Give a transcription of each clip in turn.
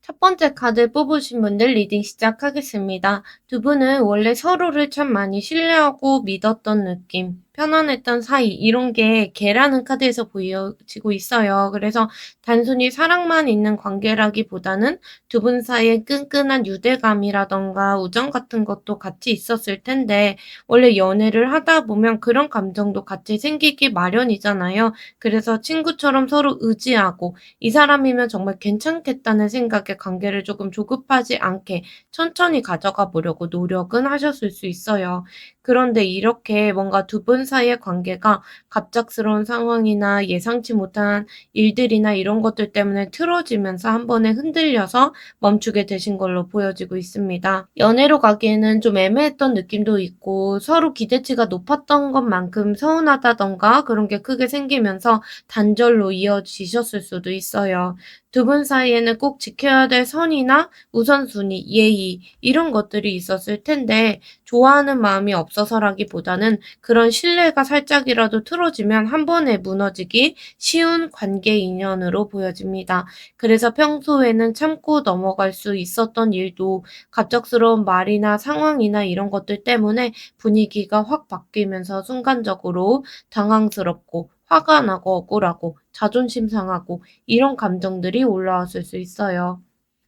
첫 번째 카드 뽑으신 분들 리딩 시작하겠습니다. 두 분은 원래 서로를 참 많이 신뢰하고 믿었던 느낌, 편안했던 사이, 이런 게 개라는 카드에서 보여지고 있어요. 그래서 단순히 사랑만 있는 관계라기보다는 두 분 사이에 끈끈한 유대감이라던가 우정 같은 것도 같이 있었을 텐데, 원래 연애를 하다 보면 그런 감정도 같이 생기기 마련이잖아요. 그래서 친구처럼 서로 의지하고 이 사람이면 정말 괜찮겠다는 생각에 관계를 조금 조급하지 않게 천천히 가져가 보려고 노력은 하셨을 수 있어요. 그런데 이렇게 뭔가 두 분 사이의 관계가 갑작스러운 상황이나 예상치 못한 일들이나 이런 것들 때문에 틀어지면서 한 번에 흔들려서 멈추게 되신 걸로 보여지고 있습니다. 연애로 가기에는 좀 애매했던 느낌도 있고 서로 기대치가 높았던 것만큼 서운하다던가 그런 게 크게 생기면서 단절로 이어지셨을 수도 있어요. 두 분 사이에는 꼭 지켜야 될 선이나 우선순위, 예의 이런 것들이 있었을 텐데 좋아하는 마음이 없어서라기보다는 그런 신뢰가 살짝이라도 틀어지면 한 번에 무너지기 쉬운 관계 인연으로 보여집니다. 그래서 평소에는 참고 넘어갈 수 있었던 일도 갑작스러운 말이나 상황이나 이런 것들 때문에 분위기가 확 바뀌면서 순간적으로 당황스럽고 화가 나고 억울하고 자존심 상하고 이런 감정들이 올라왔을 수 있어요.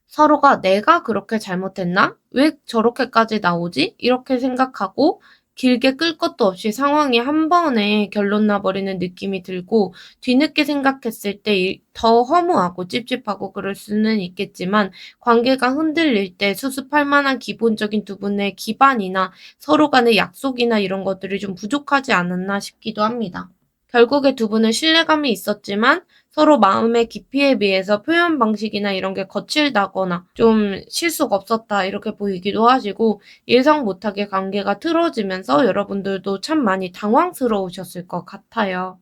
서로가 '내가 그렇게 잘못했나? 왜 저렇게까지 나오지?' 이렇게 생각하고 길게 끌 것도 없이 상황이 한 번에 결론 나 버리는 느낌이 들고 뒤늦게 생각했을 때 더 허무하고 찝찝하고 그럴 수는 있겠지만 관계가 흔들릴 때 수습할 만한 기본적인 두 분의 기반이나 서로 간의 약속이나 이런 것들이 좀 부족하지 않았나 싶기도 합니다. 결국에 두 분은 신뢰감이 있었지만 서로 마음의 깊이에 비해서 표현 방식이나 이런 게 거칠다거나 좀 실수가 없었다 이렇게 보이기도 하시고 예상 못하게 관계가 틀어지면서 여러분들도 참 많이 당황스러우셨을 것 같아요.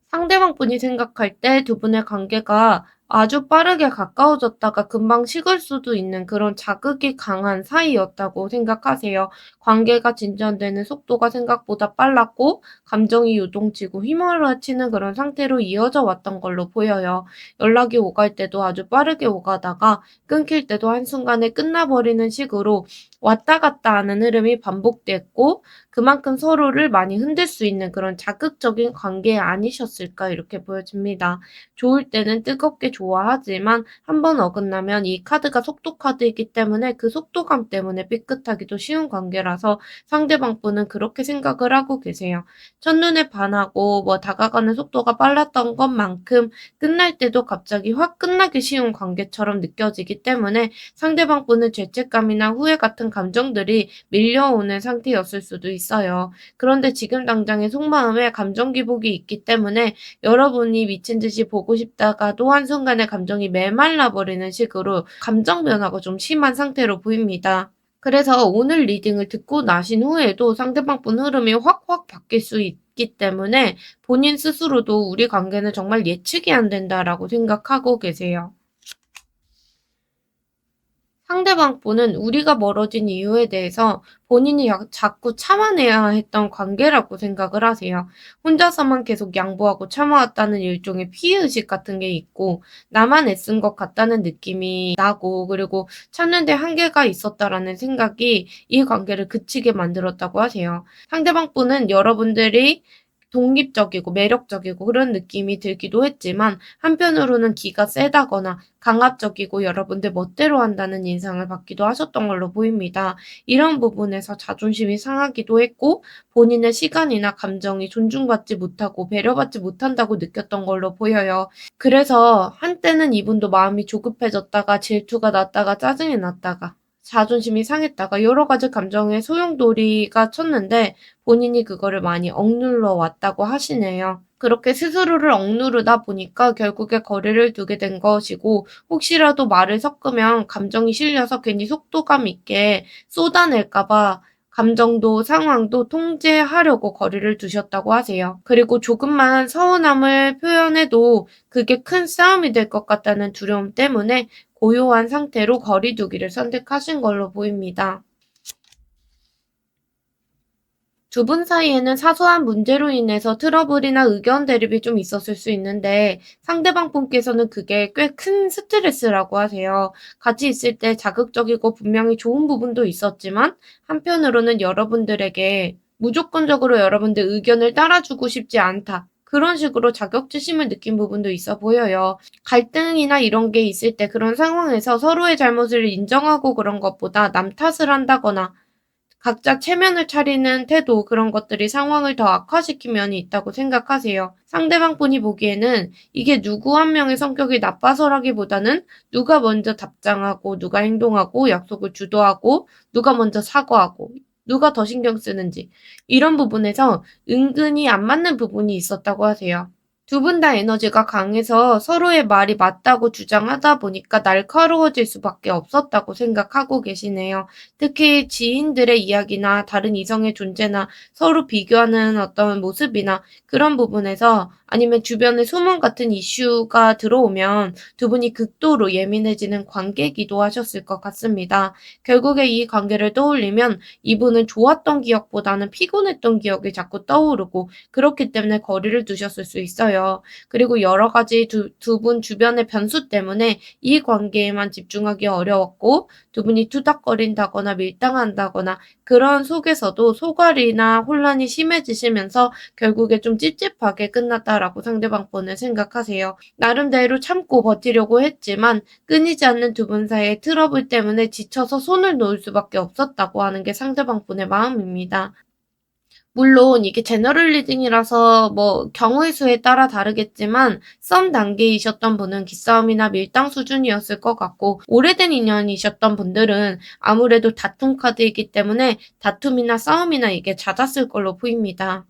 상대방 분이 생각할 때 두 분의 관계가 아주 빠르게 가까워졌다가 금방 식을 수도 있는 그런 자극이 강한 사이였다고 생각하세요. 관계가 진전되는 속도가 생각보다 빨랐고 감정이 요동치고 휘몰아치는 그런 상태로 이어져 왔던 걸로 보여요. 연락이 오갈 때도 아주 빠르게 오가다가 끊길 때도 한순간에 끝나버리는 식으로 왔다 갔다 하는 흐름이 반복됐고 그만큼 서로를 많이 흔들 수 있는 그런 자극적인 관계 아니셨을까 이렇게 보여집니다. 좋을 때는 뜨겁게 좋아하지만 한 번 어긋나면 이 카드가 속도 카드이기 때문에 그 속도감 때문에 삐끗하기도 쉬운 관계라서 상대방 분은 그렇게 생각을 하고 계세요. 첫눈에 반하고 다가가는 속도가 빨랐던 것만큼 끝날 때도 갑자기 확 끝나기 쉬운 관계처럼 느껴지기 때문에 상대방 분은 죄책감이나 후회 같은 감정들이 밀려오는 상태였을 수도 있어요. 그런데 지금 당장의 속마음에 감정 기복이 있기 때문에 여러분이 미친 듯이 보고 싶다가도 한순간에 감정이 메말라 버리는 식으로 감정 변화가 좀 심한 상태로 보입니다. 그래서 오늘 리딩을 듣고 나신 후에도 상대방 분 흐름이 확확 바뀔 수 있기 때문에 본인 스스로도 '우리 관계는 정말 예측이 안 된다.'라고 생각하고 계세요. 상대방 분은 우리가 멀어진 이유에 대해서 본인이 자꾸 참아내야 했던 관계라고 생각을 하세요. 혼자서만 계속 양보하고 참아왔다는 일종의 피해의식 같은 게 있고 나만 애쓴 것 같다는 느낌이 나고 그리고 참는 데 한계가 있었다라는 생각이 이 관계를 그치게 만들었다고 하세요. 상대방 분은 여러분들이 독립적이고 매력적이고 그런 느낌이 들기도 했지만 한편으로는 기가 세다거나 강압적이고 여러분들 멋대로 한다는 인상을 받기도 하셨던 걸로 보입니다. 이런 부분에서 자존심이 상하기도 했고 본인의 시간이나 감정이 존중받지 못하고 배려받지 못한다고 느꼈던 걸로 보여요. 그래서 한때는 이분도 마음이 조급해졌다가 질투가 났다가 짜증이 났다가 자존심이 상했다가 여러 가지 감정의 소용돌이가 쳤는데 본인이 그거를 많이 억눌러 왔다고 하시네요. 그렇게 스스로를 억누르다 보니까 결국에 거리를 두게 된 것이고 혹시라도 말을 섞으면 감정이 실려서 괜히 속도감 있게 쏟아낼까 봐 감정도 상황도 통제하려고 거리를 두셨다고 하세요. 그리고 조금만 서운함을 표현해도 그게 큰 싸움이 될 것 같다는 두려움 때문에 고요한 상태로 거리 두기를 선택하신 걸로 보입니다. 두 분 사이에는 사소한 문제로 인해서 트러블이나 의견 대립이 좀 있었을 수 있는데 상대방 분께서는 그게 꽤 큰 스트레스라고 하세요. 같이 있을 때 자극적이고 분명히 좋은 부분도 있었지만 한편으로는 여러분들에게 무조건적으로 여러분들 의견을 따라주고 싶지 않다. 그런 식으로 자격지심을 느낀 부분도 있어 보여요. 갈등이나 이런 게 있을 때 그런 상황에서 서로의 잘못을 인정하고 그런 것보다 남 탓을 한다거나 각자 체면을 차리는 태도 그런 것들이 상황을 더 악화시킨 면이 있다고 생각하세요. 상대방 분이 보기에는 이게 누구 한 명의 성격이 나빠서라기보다는 누가 먼저 답장하고 누가 행동하고 약속을 주도하고 누가 먼저 사과하고 누가 더 신경 쓰는지 이런 부분에서 은근히 안 맞는 부분이 있었다고 하세요. 두 분 다 에너지가 강해서 서로의 말이 맞다고 주장하다 보니까 날카로워질 수밖에 없었다고 생각하고 계시네요. 특히 지인들의 이야기나 다른 이성의 존재나 서로 비교하는 어떤 모습이나 그런 부분에서 아니면 주변에 소문 같은 이슈가 들어오면 두 분이 극도로 예민해지는 관계이기도 하셨을 것 같습니다. 결국에 이 관계를 떠올리면 이분은 좋았던 기억보다는 피곤했던 기억이 자꾸 떠오르고 그렇기 때문에 거리를 두셨을 수 있어요. 그리고 여러 가지 두 분 주변의 변수 때문에 이 관계에만 집중하기 어려웠고 두 분이 투닥거린다거나 밀당한다거나 그런 속에서도 소갈이나 혼란이 심해지시면서 결국에 좀 찝찝하게 끝났다라고 상대방 분은 생각하세요. 나름대로 참고 버티려고 했지만 끊이지 않는 두 분 사이의 트러블 때문에 지쳐서 손을 놓을 수밖에 없었다고 하는 게 상대방 분의 마음입니다. 물론 이게 제너럴 리딩이라서 뭐 경우의 수에 따라 다르겠지만 썸 단계이셨던 분은 기싸움이나 밀당 수준이었을 것 같고 오래된 인연이셨던 분들은 아무래도 다툼 카드이기 때문에 다툼이나 싸움이나 이게 잦았을 걸로 보입니다.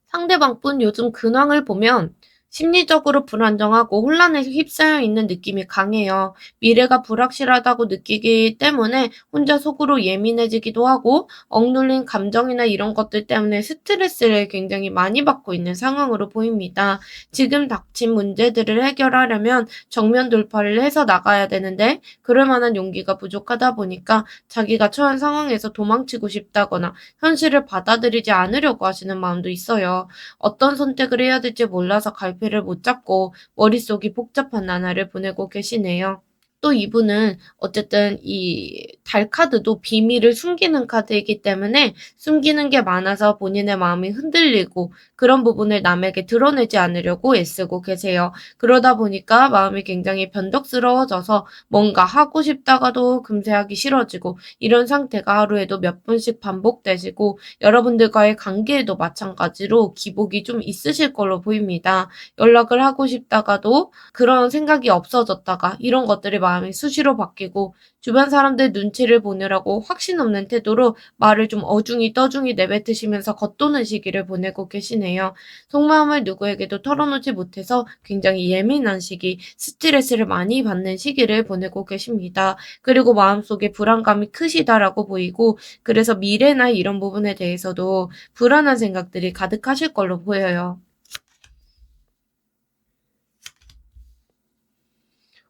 상대방분 요즘 근황을 보면 심리적으로 불안정하고 혼란에 휩싸여 있는 느낌이 강해요. 미래가 불확실하다고 느끼기 때문에 혼자 속으로 예민해지기도 하고 억눌린 감정이나 이런 것들 때문에 스트레스를 굉장히 많이 받고 있는 상황으로 보입니다. 지금 닥친 문제들을 해결하려면 정면 돌파를 해서 나가야 되는데 그럴 만한 용기가 부족하다 보니까 자기가 처한 상황에서 도망치고 싶다거나 현실을 받아들이지 않으려고 하시는 마음도 있어요. 어떤 선택을 해야 될지 몰라서 갈피를 못 잡고 머릿속이 복잡한 나날을 보내고 계시네요. 또 이분은 어쨌든 이 달 카드도 비밀을 숨기는 카드이기 때문에 숨기는 게 많아서 본인의 마음이 흔들리고 그런 부분을 남에게 드러내지 않으려고 애쓰고 계세요. 그러다 보니까 마음이 굉장히 변덕스러워져서 뭔가 하고 싶다가도 금세 하기 싫어지고 이런 상태가 하루에도 몇 번씩 반복되시고 여러분들과의 관계에도 마찬가지로 기복이 좀 있으실 걸로 보입니다. 연락을 하고 싶다가도 그런 생각이 없어졌다가 이런 것들이 마음이 수시로 바뀌고 주변 사람들 눈치를 보느라고 확신 없는 태도로 말을 좀 어중이 떠중이 내뱉으시면서 겉도는 시기를 보내고 계시네요. 속마음을 누구에게도 털어놓지 못해서 굉장히 예민한 시기, 스트레스를 많이 받는 시기를 보내고 계십니다. 그리고 마음속에 불안감이 크시다라고 보이고 그래서 미래나 이런 부분에 대해서도 불안한 생각들이 가득하실 걸로 보여요.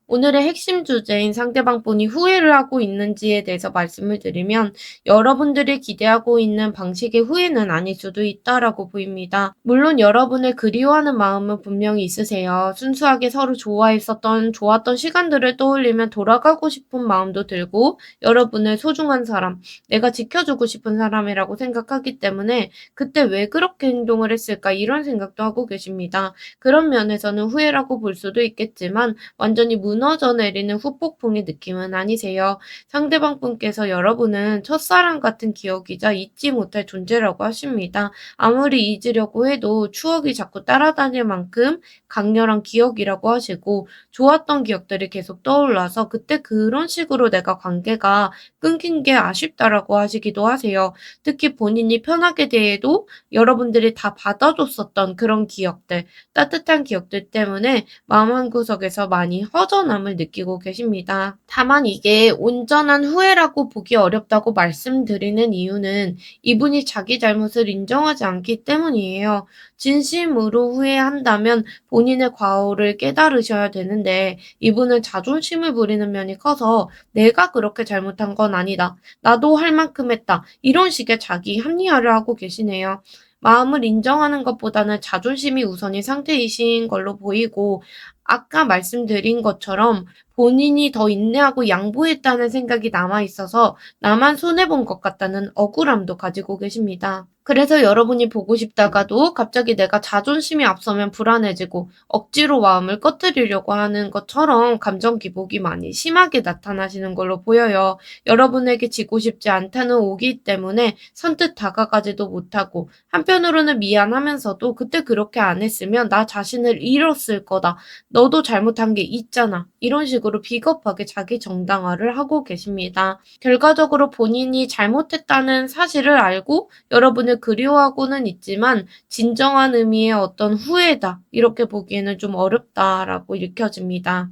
오늘의 핵심 주제인 상대방 분이 후회를 하고 있는지에 대해서 말씀을 드리면 여러분들이 기대하고 있는 방식의 후회는 아닐 수도 있다라고 보입니다. 물론 여러분을 그리워하는 마음은 분명히 있으세요. 순수하게 서로 좋았던 시간들을 떠올리면 돌아가고 싶은 마음도 들고 여러분의 소중한 사람, 내가 지켜주고 싶은 사람이라고 생각하기 때문에 그때 왜 그렇게 행동을 했을까 이런 생각도 하고 계십니다. 그런 면에서는 후회라고 볼 수도 있겠지만 완전히 무너져 내리는 후폭풍의 느낌은 아니세요. 상대방 분께서 여러분은 첫사랑 같은 기억이자 잊지 못할 존재라고 하십니다. 아무리 잊으려고 해도 추억이 자꾸 따라다닐 만큼 강렬한 기억이라고 하시고 좋았던 기억들이 계속 떠올라서 그때 그런 식으로 내가 관계가 끊긴 게 아쉽다라고 하시기도 하세요. 특히 본인이 편하게 대해도 여러분들이 다 받아줬었던 그런 기억들, 따뜻한 기억들 때문에 마음 한구석에서 많이 허전함을 느끼고 계십니다. 다만 이게 온전한 후회라고 보기 어렵다고 말씀드리는 이유는 이분이 자기 잘못을 인정하지 않기 때문이에요. 진심으로 후회한다면 본인의 과오를 깨달으셔야 되는데 이분은 자존심을 부리는 면이 커서 내가 그렇게 잘못한 건 아니다. 나도 할 만큼 했다. 이런 식의 자기 합리화를 하고 계시네요. 마음을 인정하는 것보다는 자존심이 우선인 상태이신 걸로 보이고 아까 말씀드린 것처럼 본인이 더 인내하고 양보했다는 생각이 남아 있어서 나만 손해본 것 같다는 억울함도 가지고 계십니다. 그래서 여러분이 보고 싶다가도 갑자기 내가 자존심이 앞서면 불안해지고 억지로 마음을 꺼트리려고 하는 것처럼 감정 기복이 많이 심하게 나타나시는 걸로 보여요. 여러분에게 지고 싶지 않다는 오기 때문에 선뜻 다가가지도 못하고 한편으로는 미안하면서도 그때 그렇게 안 했으면 나 자신을 잃었을 거다. 너도 잘못한 게 있잖아. 이런 식으로 비겁하게 자기 정당화를 하고 계십니다. 결과적으로 본인이 잘못했다는 사실을 알고 여러분을 그리워하고는 있지만 진정한 의미의 어떤 후회다. 이렇게 보기에는 좀 어렵다라고 읽혀집니다.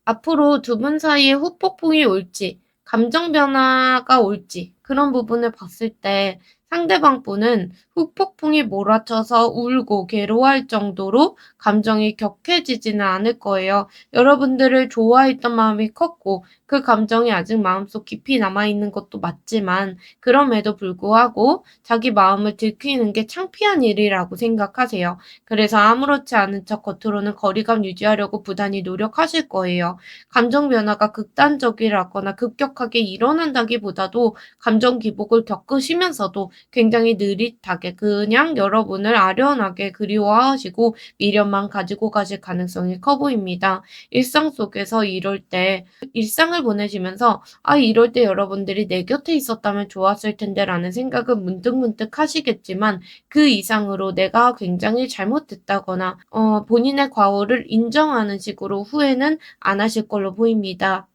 앞으로 두 분 사이에 후폭풍이 올지, 감정 변화가 올지 그런 부분을 봤을 때 상대방 분은 후폭풍이 몰아쳐서 울고 괴로워할 정도로 감정이 격해지지는 않을 거예요. 여러분들을 좋아했던 마음이 컸고 그 감정이 아직 마음속 깊이 남아있는 것도 맞지만 그럼에도 불구하고 자기 마음을 들키는 게 창피한 일이라고 생각하세요. 그래서 아무렇지 않은 척 겉으로는 거리감 유지하려고 부단히 노력하실 거예요. 감정 변화가 극단적이라거나 급격하게 일어난다기보다도 감정 기복을 겪으시면서도 굉장히 느릿하게 그냥 여러분을 아련하게 그리워하시고 미련만 가지고 가실 가능성이 커 보입니다. 일상 속에서 이럴 때 일상을 보내시면서 이럴 때 여러분들이 내 곁에 있었다면 좋았을 텐데 라는 생각은 문득문득 하시겠지만 그 이상으로 내가 굉장히 잘못했다거나 본인의 과오를 인정하는 식으로 후회는 안 하실 걸로 보입니다.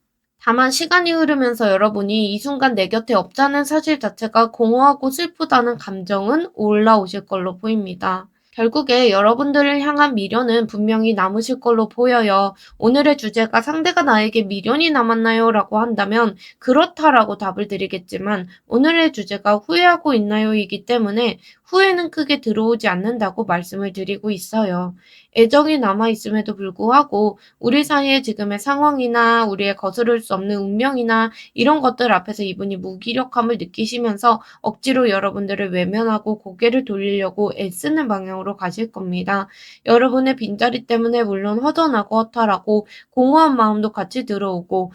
다만 시간이 흐르면서 여러분이 이 순간 내 곁에 없다는 사실 자체가 공허하고 슬프다는 감정은 올라오실 걸로 보입니다. 결국에 여러분들을 향한 미련은 분명히 남으실 걸로 보여요. 오늘의 주제가 상대가 나에게 미련이 남았나요? 라고 한다면 그렇다라고 답을 드리겠지만 오늘의 주제가 후회하고 있나요? 이기 때문에 후회는 크게 들어오지 않는다고 말씀을 드리고 있어요. 애정이 남아있음에도 불구하고 우리 사이의 지금의 상황이나 우리의 거스를 수 없는 운명이나 이런 것들 앞에서 이분이 무기력함을 느끼시면서 억지로 여러분들을 외면하고 고개를 돌리려고 애쓰는 방향으로 가실 겁니다. 여러분의 빈자리 때문에 물론 허전하고 허탈하고 공허한 마음도 같이 들어오고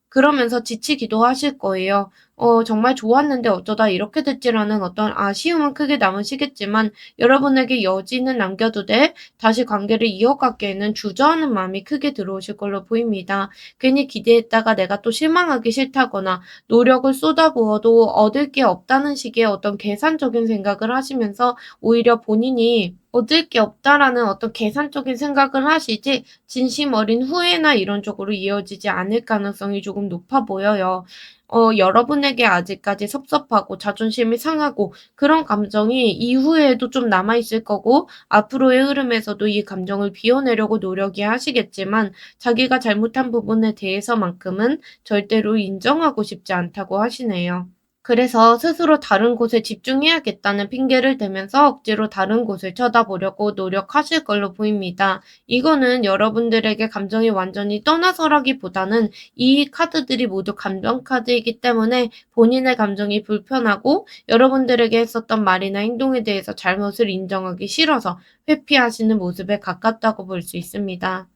그러면서 지치기도 하실 거예요. 정말 좋았는데 어쩌다 이렇게 됐지라는 어떤 아쉬움은 크게 남으시겠지만 여러분에게 여지는 남겨두되 다시 관계를 이어가기에는 주저하는 마음이 크게 들어오실 걸로 보입니다. 괜히 기대했다가 내가 또 실망하기 싫다거나 노력을 쏟아부어도 얻을 게 없다는 식의 어떤 계산적인 생각을 하시면서 오히려 본인이 얻을 게 없다라는 어떤 계산적인 생각을 하시지 진심 어린 후회나 이런 쪽으로 이어지지 않을 가능성이 조금 높아 보여요. 여러분에게 아직까지 섭섭하고 자존심이 상하고 그런 감정이 이후에도 좀 남아있을 거고 앞으로의 흐름에서도 이 감정을 비워내려고 노력이 하시겠지만 자기가 잘못한 부분에 대해서만큼은 절대로 인정하고 싶지 않다고 하시네요. 그래서 스스로 다른 곳에 집중해야겠다는 핑계를 대면서 억지로 다른 곳을 쳐다보려고 노력하실 걸로 보입니다. 이거는 여러분들에게 감정이 완전히 떠나서라기보다는 이 카드들이 모두 감정 카드이기 때문에 본인의 감정이 불편하고 여러분들에게 했었던 말이나 행동에 대해서 잘못을 인정하기 싫어서 회피하시는 모습에 가깝다고 볼 수 있습니다.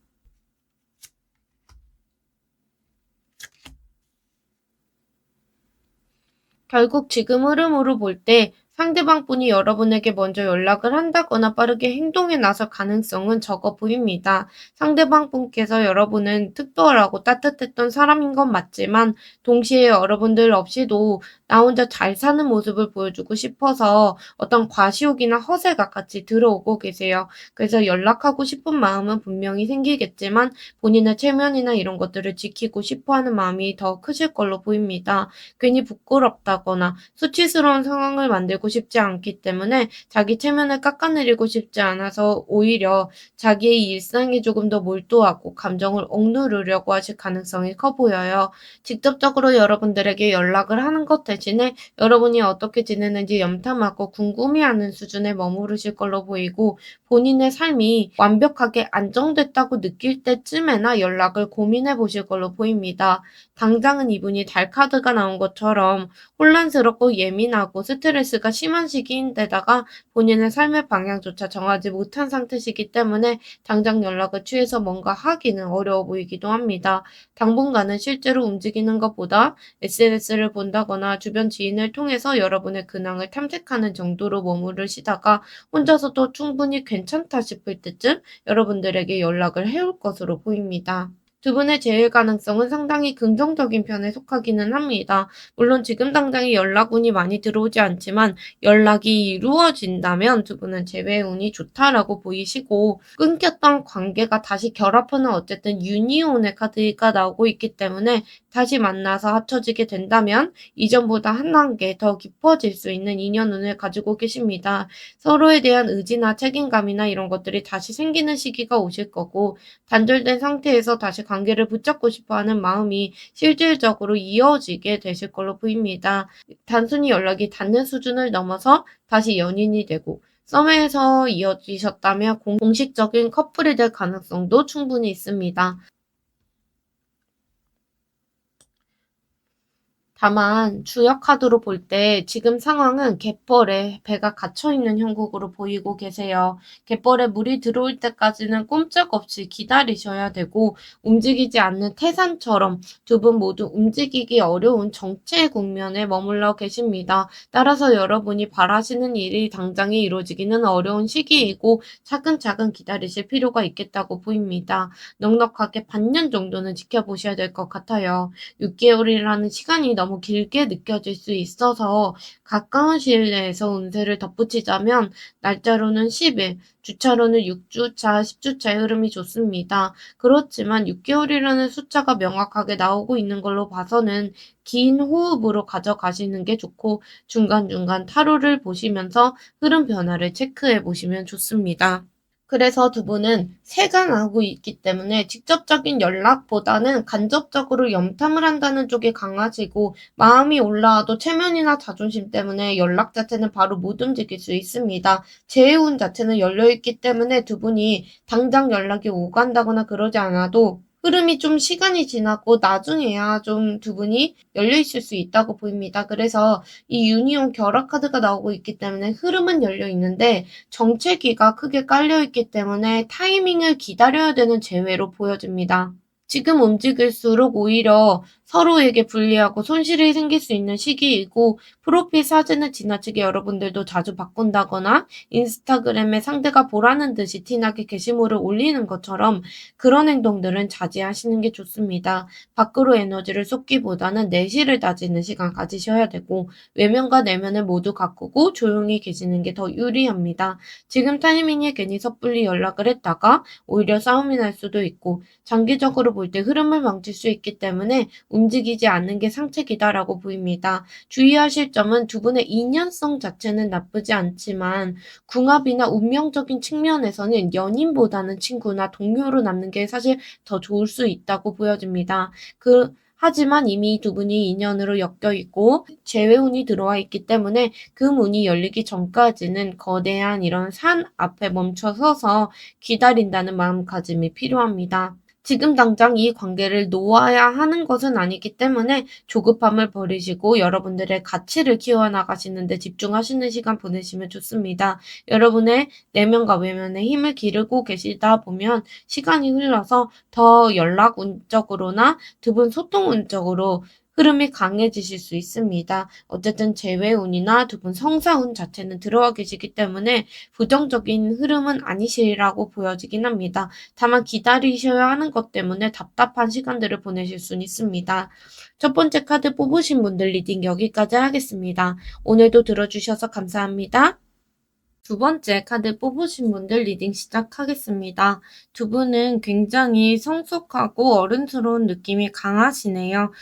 결국 지금 흐름으로 볼 때 상대방 분이 여러분에게 먼저 연락을 한다거나 빠르게 행동에 나설 가능성은 적어 보입니다. 상대방 분께서 여러분은 특별하고 따뜻했던 사람인 건 맞지만 동시에 여러분들 없이도 나 혼자 잘 사는 모습을 보여주고 싶어서 어떤 과시욕이나 허세가 같이 들어오고 계세요. 그래서 연락하고 싶은 마음은 분명히 생기겠지만 본인의 체면이나 이런 것들을 지키고 싶어 하는 마음이 더 크실 걸로 보입니다. 괜히 부끄럽다거나 수치스러운 상황을 만들고 싶지 않기 때문에 자기 체면을 깎아내리고 싶지 않아서 오히려 자기의 일상에 조금 더 몰두하고 감정을 억누르려고 하실 가능성이 커 보여요. 직접적으로 여러분들에게 연락을 하는 것 대신에 여러분이 어떻게 지내는지 염탐하고 궁금해하는 수준에 머무르실 걸로 보이고, 본인의 삶이 완벽하게 안정됐다고 느낄 때쯤에나 연락을 고민해 보실 걸로 보입니다. 당장은 이분이 달 카드가 나온 것처럼 혼란스럽고 예민하고 스트레스가 심한 시기인데다가 본인의 삶의 방향조차 정하지 못한 상태시기 때문에 당장 연락을 취해서 뭔가 하기는 어려워 보이기도 합니다. 당분간은 실제로 움직이는 것보다 SNS를 본다거나 주변 지인을 통해서 여러분의 근황을 탐색하는 정도로 머무르시다가 혼자서도 충분히 괜찮다 싶을 때쯤 여러분들에게 연락을 해올 것으로 보입니다. 두 분의 재회 가능성은 상당히 긍정적인 편에 속하기는 합니다. 물론 지금 당장에 연락운이 많이 들어오지 않지만 연락이 이루어진다면 두 분은 재회 운이 좋다라고 보이시고, 끊겼던 관계가 다시 결합하는 어쨌든 유니온의 카드가 나오고 있기 때문에 다시 만나서 합쳐지게 된다면 이전보다 한 단계 더 깊어질 수 있는 인연운을 가지고 계십니다. 서로에 대한 의지나 책임감이나 이런 것들이 다시 생기는 시기가 오실 거고, 단절된 상태에서 다시 관계를 붙잡고 싶어 하는 마음이 실질적으로 이어지게 되실 걸로 보입니다. 단순히 연락이 닿는 수준을 넘어서 다시 연인이 되고, 썸에서 이어지셨다면 공식적인 커플이 될 가능성도 충분히 있습니다. 다만 주역 카드로 볼 때 지금 상황은 갯벌에 배가 갇혀있는 형국으로 보이고 계세요. 갯벌에 물이 들어올 때까지는 꼼짝없이 기다리셔야 되고, 움직이지 않는 태산처럼 두 분 모두 움직이기 어려운 정체 국면에 머물러 계십니다. 따라서 여러분이 바라시는 일이 당장에 이루어지기는 어려운 시기이고 차근차근 기다리실 필요가 있겠다고 보입니다. 넉넉하게 반년 정도는 지켜보셔야 될 것 같아요. 6개월이라는 시간이 너무 길게 느껴질 수 있어서 가까운 시일 내에서 운세를 덧붙이자면 날짜로는 10일, 주차로는 6주차, 10주차의 흐름이 좋습니다. 그렇지만 6개월이라는 숫자가 명확하게 나오고 있는 걸로 봐서는 긴 호흡으로 가져가시는 게 좋고, 중간중간 타로를 보시면서 흐름 변화를 체크해 보시면 좋습니다. 그래서 두 분은 세간하고 있기 때문에 직접적인 연락보다는 간접적으로 염탐을 한다는 쪽이 강하시고, 마음이 올라와도 체면이나 자존심 때문에 연락 자체는 바로 못 움직일 수 있습니다. 재해운 자체는 열려있기 때문에 두 분이 당장 연락이 오간다거나 그러지 않아도 흐름이 좀 시간이 지나고 나중에야 좀 두 분이 열려있을 수 있다고 보입니다. 그래서 이 유니온 결합 카드가 나오고 있기 때문에 흐름은 열려있는데 정체기가 크게 깔려있기 때문에 타이밍을 기다려야 되는 재회로 보여집니다. 지금 움직일수록 오히려 서로에게 불리하고 손실이 생길 수 있는 시기이고, 프로필 사진을 지나치게 여러분들도 자주 바꾼다거나 인스타그램에 상대가 보라는 듯이 티나게 게시물을 올리는 것처럼 그런 행동들은 자제하시는 게 좋습니다. 밖으로 에너지를 쏟기보다는 내실을 다지는 시간 가지셔야 되고, 외면과 내면을 모두 가꾸고 조용히 계시는 게 더 유리합니다. 지금 타이밍에 괜히 섣불리 연락을 했다가 오히려 싸움이 날 수도 있고, 장기적으로 볼 때 흐름을 망칠 수 있기 때문에 움직이지 않는 게 상책이다라고 보입니다. 주의하실 점은 두 분의 인연성 자체는 나쁘지 않지만 궁합이나 운명적인 측면에서는 연인보다는 친구나 동료로 남는 게 사실 더 좋을 수 있다고 보여집니다. 하지만 이미 두 분이 인연으로 엮여 있고 재회운이 들어와 있기 때문에 그 문이 열리기 전까지는 거대한 이런 산 앞에 멈춰 서서 기다린다는 마음가짐이 필요합니다. 지금 당장 이 관계를 놓아야 하는 것은 아니기 때문에 조급함을 버리시고 여러분들의 가치를 키워나가시는 데 집중하시는 시간 보내시면 좋습니다. 여러분의 내면과 외면에 힘을 기르고 계시다 보면 시간이 흘러서 더 연락 운적으로나 두 분 소통 운적으로 흐름이 강해지실 수 있습니다. 어쨌든 재회운이나 두 분 성사운 자체는 들어와 계시기 때문에 부정적인 흐름은 아니시라고 보여지긴 합니다. 다만 기다리셔야 하는 것 때문에 답답한 시간들을 보내실 수는 있습니다. 첫 번째 카드 뽑으신 분들 리딩 여기까지 하겠습니다. 오늘도 들어주셔서 감사합니다. 두 번째 카드 뽑으신 분들 리딩 시작하겠습니다. 두 분은 굉장히 성숙하고 어른스러운 느낌이 강하시네요.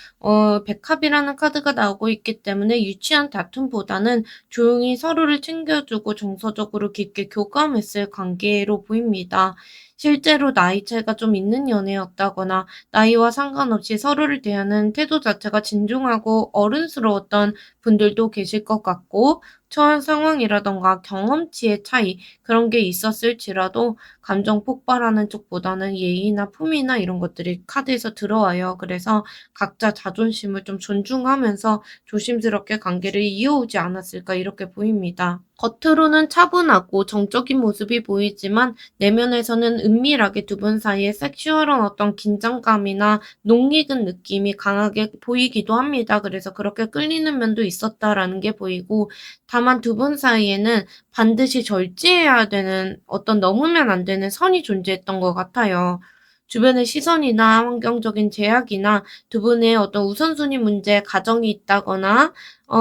백합이라는 카드가 나오고 있기 때문에 유치한 다툼보다는 조용히 서로를 챙겨주고 정서적으로 깊게 교감했을 관계로 보입니다. 실제로 나이 차이가 좀 있는 연애였다거나 나이와 상관없이 서로를 대하는 태도 자체가 진중하고 어른스러웠던 분들도 계실 것 같고, 처한 상황이라던가 경험치의 차이 그런 게 있었을지라도 감정 폭발하는 쪽보다는 예의나 품위나 이런 것들이 카드에서 들어와요. 그래서 각자 자존심을 좀 존중하면서 조심스럽게 관계를 이어오지 않았을까 이렇게 보입니다. 겉으로는 차분하고 정적인 모습이 보이지만 내면에서는 은밀하게 두 분 사이에 섹슈얼한 어떤 긴장감이나 녹익은 느낌이 강하게 보이기도 합니다. 그래서 그렇게 끌리는 면도 있었다라는 게 보이고, 다만 두 분 사이에는 반드시 절제해야 되는 어떤 넘으면 안 되는 선이 존재했던 것 같아요. 주변의 시선이나 환경적인 제약이나 두 분의 어떤 우선순위 문제, 가정이 있다거나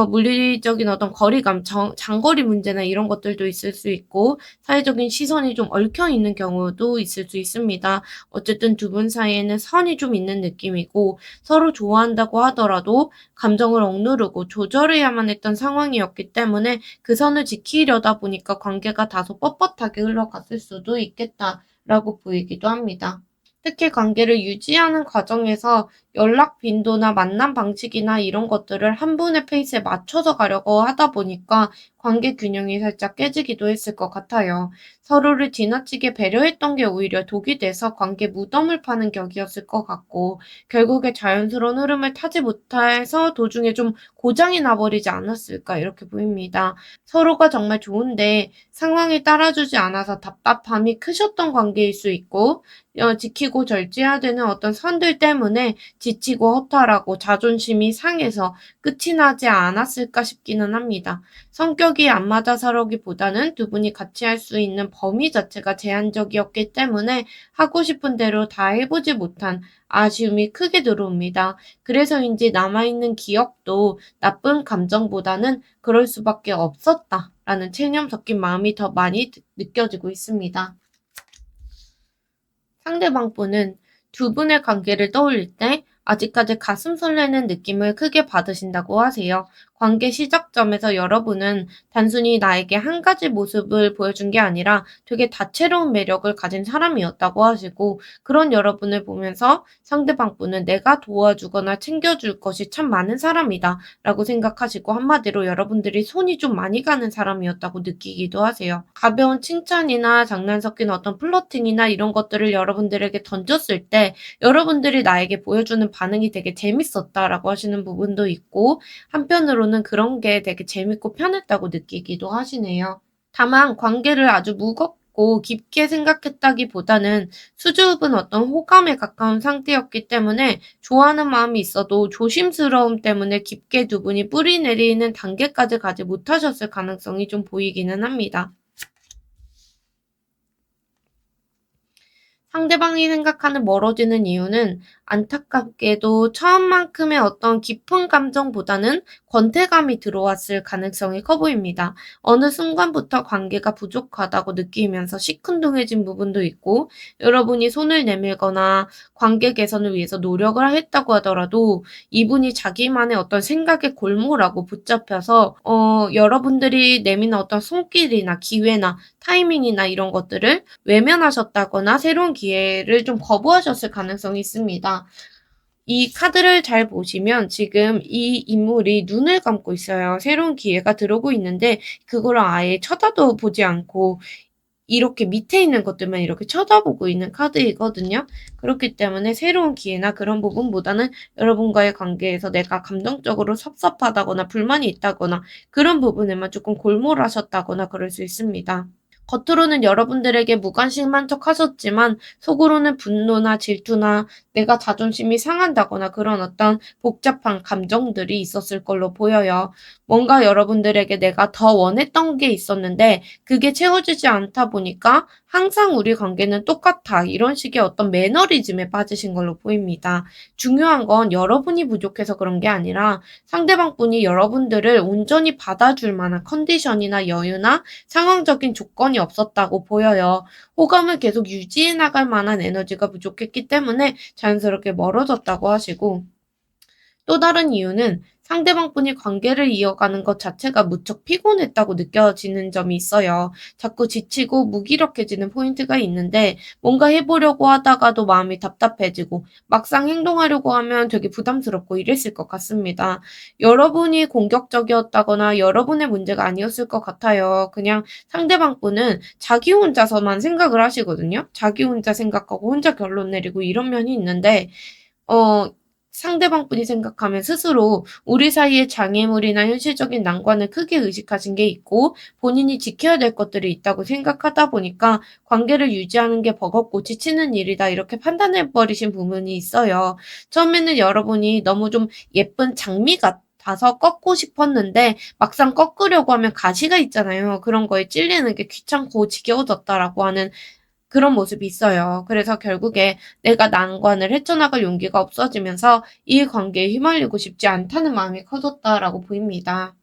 물리적인 어떤 거리감, 장거리 문제나 이런 것들도 있을 수 있고, 사회적인 시선이 좀 얽혀 있는 경우도 있을 수 있습니다. 어쨌든 두 분 사이에는 선이 좀 있는 느낌이고, 서로 좋아한다고 하더라도 감정을 억누르고 조절해야만 했던 상황이었기 때문에 그 선을 지키려다 보니까 관계가 다소 뻣뻣하게 흘러갔을 수도 있겠다라고 보이기도 합니다. 특히 관계를 유지하는 과정에서 연락 빈도나 만남 방식이나 이런 것들을 한 분의 페이스에 맞춰서 가려고 하다 보니까 관계 균형이 살짝 깨지기도 했을 것 같아요. 서로를 지나치게 배려했던 게 오히려 독이 돼서 관계 무덤을 파는 격이었을 것 같고, 결국에 자연스러운 흐름을 타지 못해서 도중에 좀 고장이 나버리지 않았을까 이렇게 보입니다. 서로가 정말 좋은데 상황이 따라주지 않아서 답답함이 크셨던 관계일 수 있고, 지키고 절제해야 되는 어떤 선들 때문에 지치고 허탈하고 자존심이 상해서 끝이 나지 않았을까 싶기는 합니다. 성격이 안 맞아서라기보다는 두 분이 같이 할 수 있는 범위 자체가 제한적이었기 때문에 하고 싶은 대로 다 해보지 못한 아쉬움이 크게 들어옵니다. 그래서인지 남아있는 기억도 나쁜 감정보다는 그럴 수밖에 없었다라는 체념 섞인 마음이 더 많이 느껴지고 있습니다. 상대방 분은 두 분의 관계를 떠올릴 때 아직까지 가슴 설레는 느낌을 크게 받으신다고 하세요. 관계 시작점에서 여러분은 단순히 나에게 한 가지 모습을 보여준 게 아니라 되게 다채로운 매력을 가진 사람이었다고 하시고, 그런 여러분을 보면서 상대방 분은 내가 도와주거나 챙겨줄 것이 참 많은 사람이다 라고 생각하시고, 한마디로 여러분들이 손이 좀 많이 가는 사람이었다고 느끼기도 하세요. 가벼운 칭찬이나 장난 섞인 어떤 플러팅이나 이런 것들을 여러분들에게 던졌을 때 여러분들이 나에게 보여주는 반응이 되게 재밌었다라고 하시는 부분도 있고, 한편으로는 그런 게 되게 재밌고 편했다고 느끼기도 하시네요. 다만 관계를 아주 무겁고 깊게 생각했다기보다는 수줍은 어떤 호감에 가까운 상태였기 때문에 좋아하는 마음이 있어도 조심스러움 때문에 깊게 두 분이 뿌리 내리는 단계까지 가지 못하셨을 가능성이 좀 보이기는 합니다. 상대방이 생각하는 멀어지는 이유는 안타깝게도 처음만큼의 어떤 깊은 감정보다는 권태감이 들어왔을 가능성이 커 보입니다. 어느 순간부터 관계가 부족하다고 느끼면서 시큰둥해진 부분도 있고, 여러분이 손을 내밀거나 관계 개선을 위해서 노력을 했다고 하더라도 이분이 자기만의 어떤 생각의 골몰하고 붙잡혀서 여러분들이 내미는 어떤 손길이나 기회나 타이밍이나 이런 것들을 외면하셨다거나 새로운 기회를 좀 거부하셨을 가능성이 있습니다. 이 카드를 잘 보시면 지금 이 인물이 눈을 감고 있어요. 새로운 기회가 들어오고 있는데 그거를 아예 쳐다도 보지 않고 이렇게 밑에 있는 것들만 이렇게 쳐다보고 있는 카드이거든요. 그렇기 때문에 새로운 기회나 그런 부분보다는 여러분과의 관계에서 내가 감정적으로 섭섭하다거나 불만이 있다거나 그런 부분에만 조금 골몰하셨다거나 그럴 수 있습니다. 겉으로는 여러분들에게 무관심한 척 하셨지만 속으로는 분노나 질투나 내가 자존심이 상한다거나 그런 어떤 복잡한 감정들이 있었을 걸로 보여요. 뭔가 여러분들에게 내가 더 원했던 게 있었는데 그게 채워지지 않다 보니까 항상 우리 관계는 똑같아. 이런 식의 어떤 매너리즘에 빠지신 걸로 보입니다. 중요한 건 여러분이 부족해서 그런 게 아니라 상대방 분이 여러분들을 온전히 받아줄 만한 컨디션이나 여유나 상황적인 조건이 없었다고 보여요. 호감을 계속 유지해 나갈 만한 에너지가 부족했기 때문에 자연스럽게 멀어졌다고 하시고, 또 다른 이유는 상대방 분이 관계를 이어가는 것 자체가 무척 피곤했다고 느껴지는 점이 있어요. 자꾸 지치고 무기력해지는 포인트가 있는데 뭔가 해보려고 하다가도 마음이 답답해지고 막상 행동하려고 하면 되게 부담스럽고 이랬을 것 같습니다. 여러분이 공격적이었다거나 여러분의 문제가 아니었을 것 같아요. 그냥 상대방 분은 자기 혼자서만 생각을 하시거든요. 자기 혼자 생각하고 혼자 결론 내리고 이런 면이 있는데 어 상대방 분이 생각하면 스스로 우리 사이에 장애물이나 현실적인 난관을 크게 의식하신 게 있고 본인이 지켜야 될 것들이 있다고 생각하다 보니까 관계를 유지하는 게 버겁고 지치는 일이다 이렇게 판단해 버리신 부분이 있어요. 처음에는 여러분이 너무 좀 예쁜 장미 같아서 꺾고 싶었는데 막상 꺾으려고 하면 가시가 있잖아요. 그런 거에 찔리는 게 귀찮고 지겨워졌다라고 하는 그런 모습이 있어요. 그래서 결국에 내가 난관을 헤쳐나갈 용기가 없어지면서 이 관계에 휘말리고 싶지 않다는 마음이 커졌다라고 보입니다.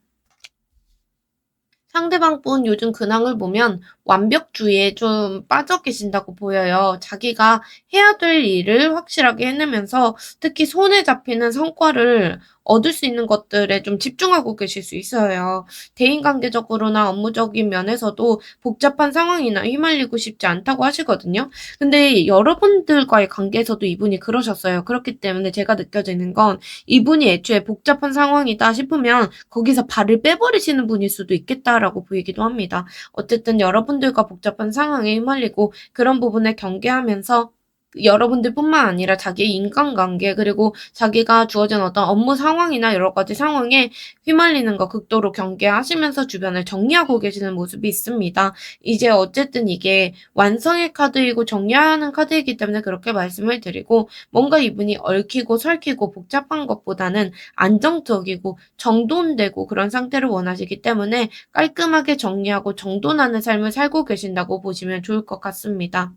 상대방 분 요즘 근황을 보면 완벽주의에 좀 빠져 계신다고 보여요. 자기가 해야 될 일을 확실하게 해내면서 특히 손에 잡히는 성과를 얻을 수 있는 것들에 좀 집중하고 계실 수 있어요. 대인관계적으로나 업무적인 면에서도 복잡한 상황이나 휘말리고 싶지 않다고 하시거든요. 근데 여러분들과의 관계에서도 이분이 그러셨어요. 그렇기 때문에 제가 느껴지는 건 이분이 애초에 복잡한 상황이다 싶으면 거기서 발을 빼버리시는 분일 수도 있겠다라고 보이기도 합니다. 어쨌든 여러분들과 복잡한 상황에 휘말리고 그런 부분을 경계하면서 여러분들뿐만 아니라 자기의 인간관계 그리고 자기가 주어진 어떤 업무 상황이나 여러 가지 상황에 휘말리는 거 극도로 경계하시면서 주변을 정리하고 계시는 모습이 있습니다. 이제 어쨌든 이게 완성의 카드이고 정리하는 카드이기 때문에 그렇게 말씀을 드리고 뭔가 이분이 얽히고 설키고 복잡한 것보다는 안정적이고 정돈되고 그런 상태를 원하시기 때문에 깔끔하게 정리하고 정돈하는 삶을 살고 계신다고 보시면 좋을 것 같습니다.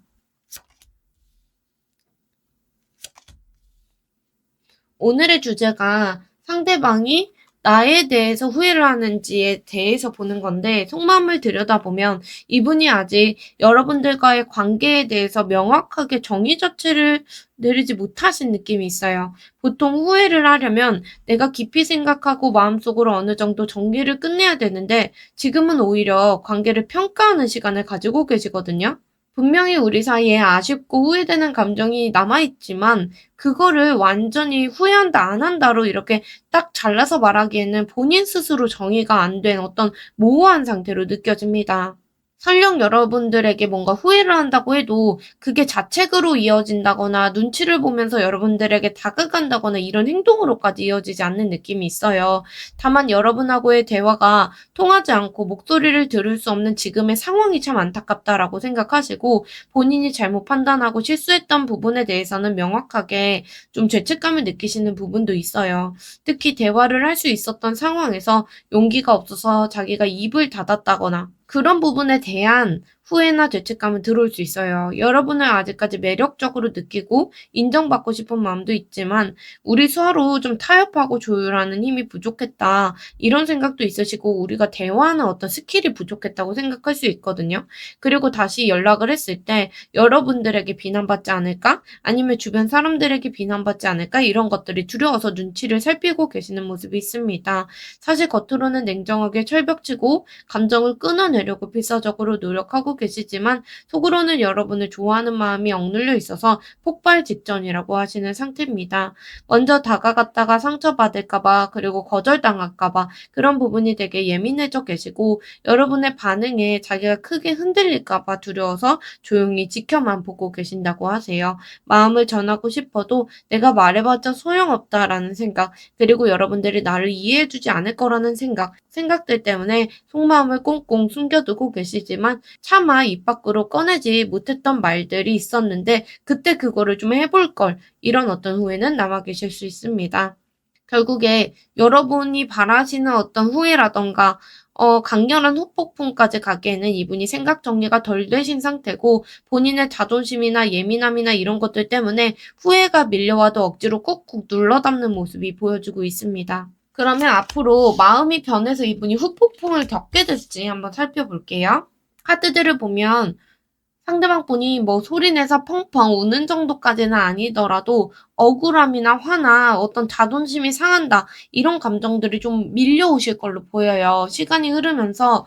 오늘의 주제가 상대방이 나에 대해서 후회를 하는지에 대해서 보는 건데, 속마음을 들여다보면 이분이 아직 여러분들과의 관계에 대해서 명확하게 정의 자체를 내리지 못하신 느낌이 있어요. 보통 후회를 하려면 내가 깊이 생각하고 마음속으로 어느 정도 정리를 끝내야 되는데, 지금은 오히려 관계를 평가하는 시간을 가지고 계시거든요. 분명히 우리 사이에 아쉽고 후회되는 감정이 남아있지만 그거를 완전히 후회한다 안 한다로 이렇게 딱 잘라서 말하기에는 본인 스스로 정의가 안 된 어떤 모호한 상태로 느껴집니다. 설령 여러분들에게 뭔가 후회를 한다고 해도 그게 자책으로 이어진다거나 눈치를 보면서 여러분들에게 다가간다거나 이런 행동으로까지 이어지지 않는 느낌이 있어요. 다만 여러분하고의 대화가 통하지 않고 목소리를 들을 수 없는 지금의 상황이 참 안타깝다라고 생각하시고 본인이 잘못 판단하고 실수했던 부분에 대해서는 명확하게 좀 죄책감을 느끼시는 부분도 있어요. 특히 대화를 할 수 있었던 상황에서 용기가 없어서 자기가 입을 닫았다거나 그런 부분에 대한 후회나 죄책감은 들어올 수 있어요. 여러분을 아직까지 매력적으로 느끼고 인정받고 싶은 마음도 있지만 우리 서로 좀 타협하고 조율하는 힘이 부족했다. 이런 생각도 있으시고 우리가 대화하는 어떤 스킬이 부족했다고 생각할 수 있거든요. 그리고 다시 연락을 했을 때 여러분들에게 비난받지 않을까? 아니면 주변 사람들에게 비난받지 않을까? 이런 것들이 두려워서 눈치를 살피고 계시는 모습이 있습니다. 사실 겉으로는 냉정하게 철벽치고 감정을 끊어내려고 필사적으로 노력하고 계시지만 속으로는 여러분을 좋아하는 마음이 억눌려 있어서 폭발 직전이라고 하시는 상태입니다. 먼저 다가갔다가 상처받을까봐 그리고 거절당할까봐 그런 부분이 되게 예민해져 계시고 여러분의 반응에 자기가 크게 흔들릴까봐 두려워서 조용히 지켜만 보고 계신다고 하세요. 마음을 전하고 싶어도 내가 말해봤자 소용없다라는 생각 그리고 여러분들이 나를 이해해주지 않을 거라는 생각 생각들 때문에 속마음을 꽁꽁 숨겨두고 계시지만 차마 입 밖으로 꺼내지 못했던 말들이 있었는데 그때 그거를 좀 해볼 걸, 이런 어떤 후회는 남아 계실 수 있습니다. 결국에 여러분이 바라시는 어떤 후회라던가 강렬한 후폭풍까지 가기에는 이분이 생각 정리가 덜 되신 상태고 본인의 자존심이나 예민함이나 이런 것들 때문에 후회가 밀려와도 억지로 꾹꾹 눌러 담는 모습이 보여지고 있습니다. 그러면 앞으로 마음이 변해서 이분이 후폭풍을 겪게 될지 한번 살펴볼게요. 카드들을 보면 상대방 분이 뭐 소리내서 펑펑 우는 정도까지는 아니더라도 억울함이나 화나 어떤 자존심이 상한다, 이런 감정들이 좀 밀려오실 걸로 보여요. 시간이 흐르면서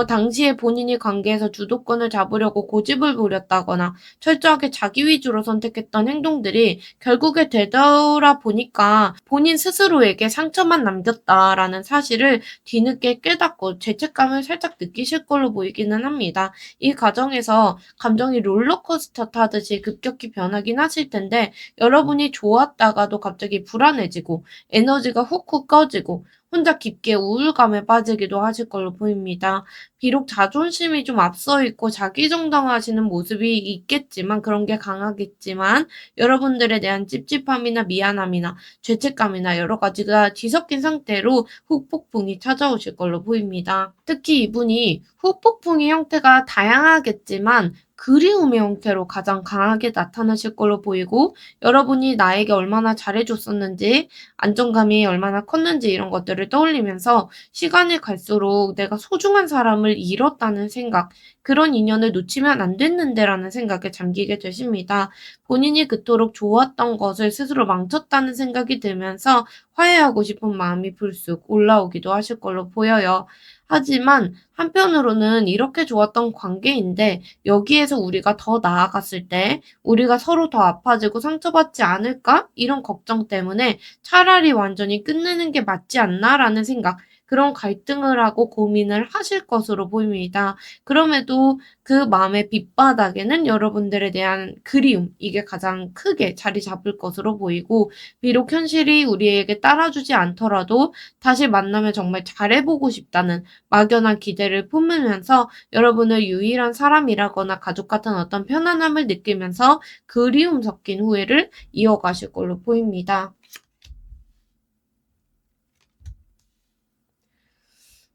당시에 본인이 관계에서 주도권을 잡으려고 고집을 부렸다거나 철저하게 자기 위주로 선택했던 행동들이 결국에 되돌아보니까 본인 스스로에게 상처만 남겼다라는 사실을 뒤늦게 깨닫고 죄책감을 살짝 느끼실 걸로 보이기는 합니다. 이 과정에서 감정이 롤러코스터 타듯이 급격히 변하긴 하실 텐데 여러분이 좋았다가도 갑자기 불안해지고 에너지가 훅훅 꺼지고 혼자 깊게 우울감에 빠지기도 하실 걸로 보입니다. 비록 자존심이 좀 앞서 있고 자기정당화하시는 모습이 있겠지만, 그런 게 강하겠지만 여러분들에 대한 찝찝함이나 미안함이나 죄책감이나 여러 가지가 뒤섞인 상태로 후폭풍이 찾아오실 걸로 보입니다. 특히 이분이 후폭풍의 형태가 다양하겠지만 그리움의 형태로 가장 강하게 나타나실 걸로 보이고, 여러분이 나에게 얼마나 잘해줬었는지, 안정감이 얼마나 컸는지 이런 것들을 떠올리면서 시간이 갈수록 내가 소중한 사람을 잃었다는 생각, 그런 인연을 놓치면 안 됐는데라는 생각에 잠기게 되십니다. 본인이 그토록 좋았던 것을 스스로 망쳤다는 생각이 들면서 화해하고 싶은 마음이 불쑥 올라오기도 하실 걸로 보여요. 하지만 한편으로는 이렇게 좋았던 관계인데 여기에서 우리가 더 나아갔을 때 우리가 서로 더 아파지고 상처받지 않을까? 이런 걱정 때문에 차라리 완전히 끝내는 게 맞지 않나라는 생각, 그런 갈등을 하고 고민을 하실 것으로 보입니다. 그럼에도 그 마음의 밑바닥에는 여러분들에 대한 그리움, 이게 가장 크게 자리 잡을 것으로 보이고, 비록 현실이 우리에게 따라주지 않더라도 다시 만나면 정말 잘해보고 싶다는 막연한 기대를 품으면서 여러분을 유일한 사람이라거나 가족 같은 어떤 편안함을 느끼면서 그리움 섞인 후회를 이어가실 걸로 보입니다.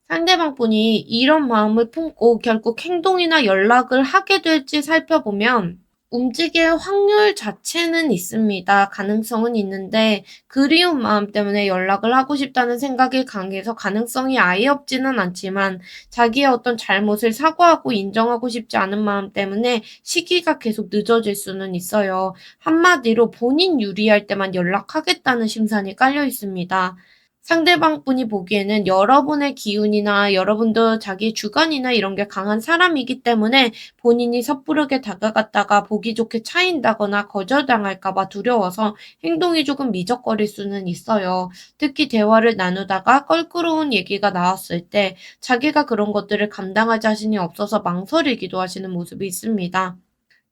상대방 분이 이런 마음을 품고 결국 행동이나 연락을 하게 될지 살펴보면 움직일 확률 자체는 있습니다. 가능성은 있는데 그리운 마음 때문에 연락을 하고 싶다는 생각이 강해서 가능성이 아예 없지는 않지만 자기의 어떤 잘못을 사과하고 인정하고 싶지 않은 마음 때문에 시기가 계속 늦어질 수는 있어요. 한마디로 본인 유리할 때만 연락하겠다는 심산이 깔려 있습니다. 상대방 분이 보기에는 여러분의 기운이나 여러분도 자기 주관이나 이런 게 강한 사람이기 때문에 본인이 섣부르게 다가갔다가 보기 좋게 차인다거나 거절당할까 봐 두려워서 행동이 조금 미적거릴 수는 있어요. 특히 대화를 나누다가 껄끄러운 얘기가 나왔을 때 자기가 그런 것들을 감당할 자신이 없어서 망설이기도 하시는 모습이 있습니다.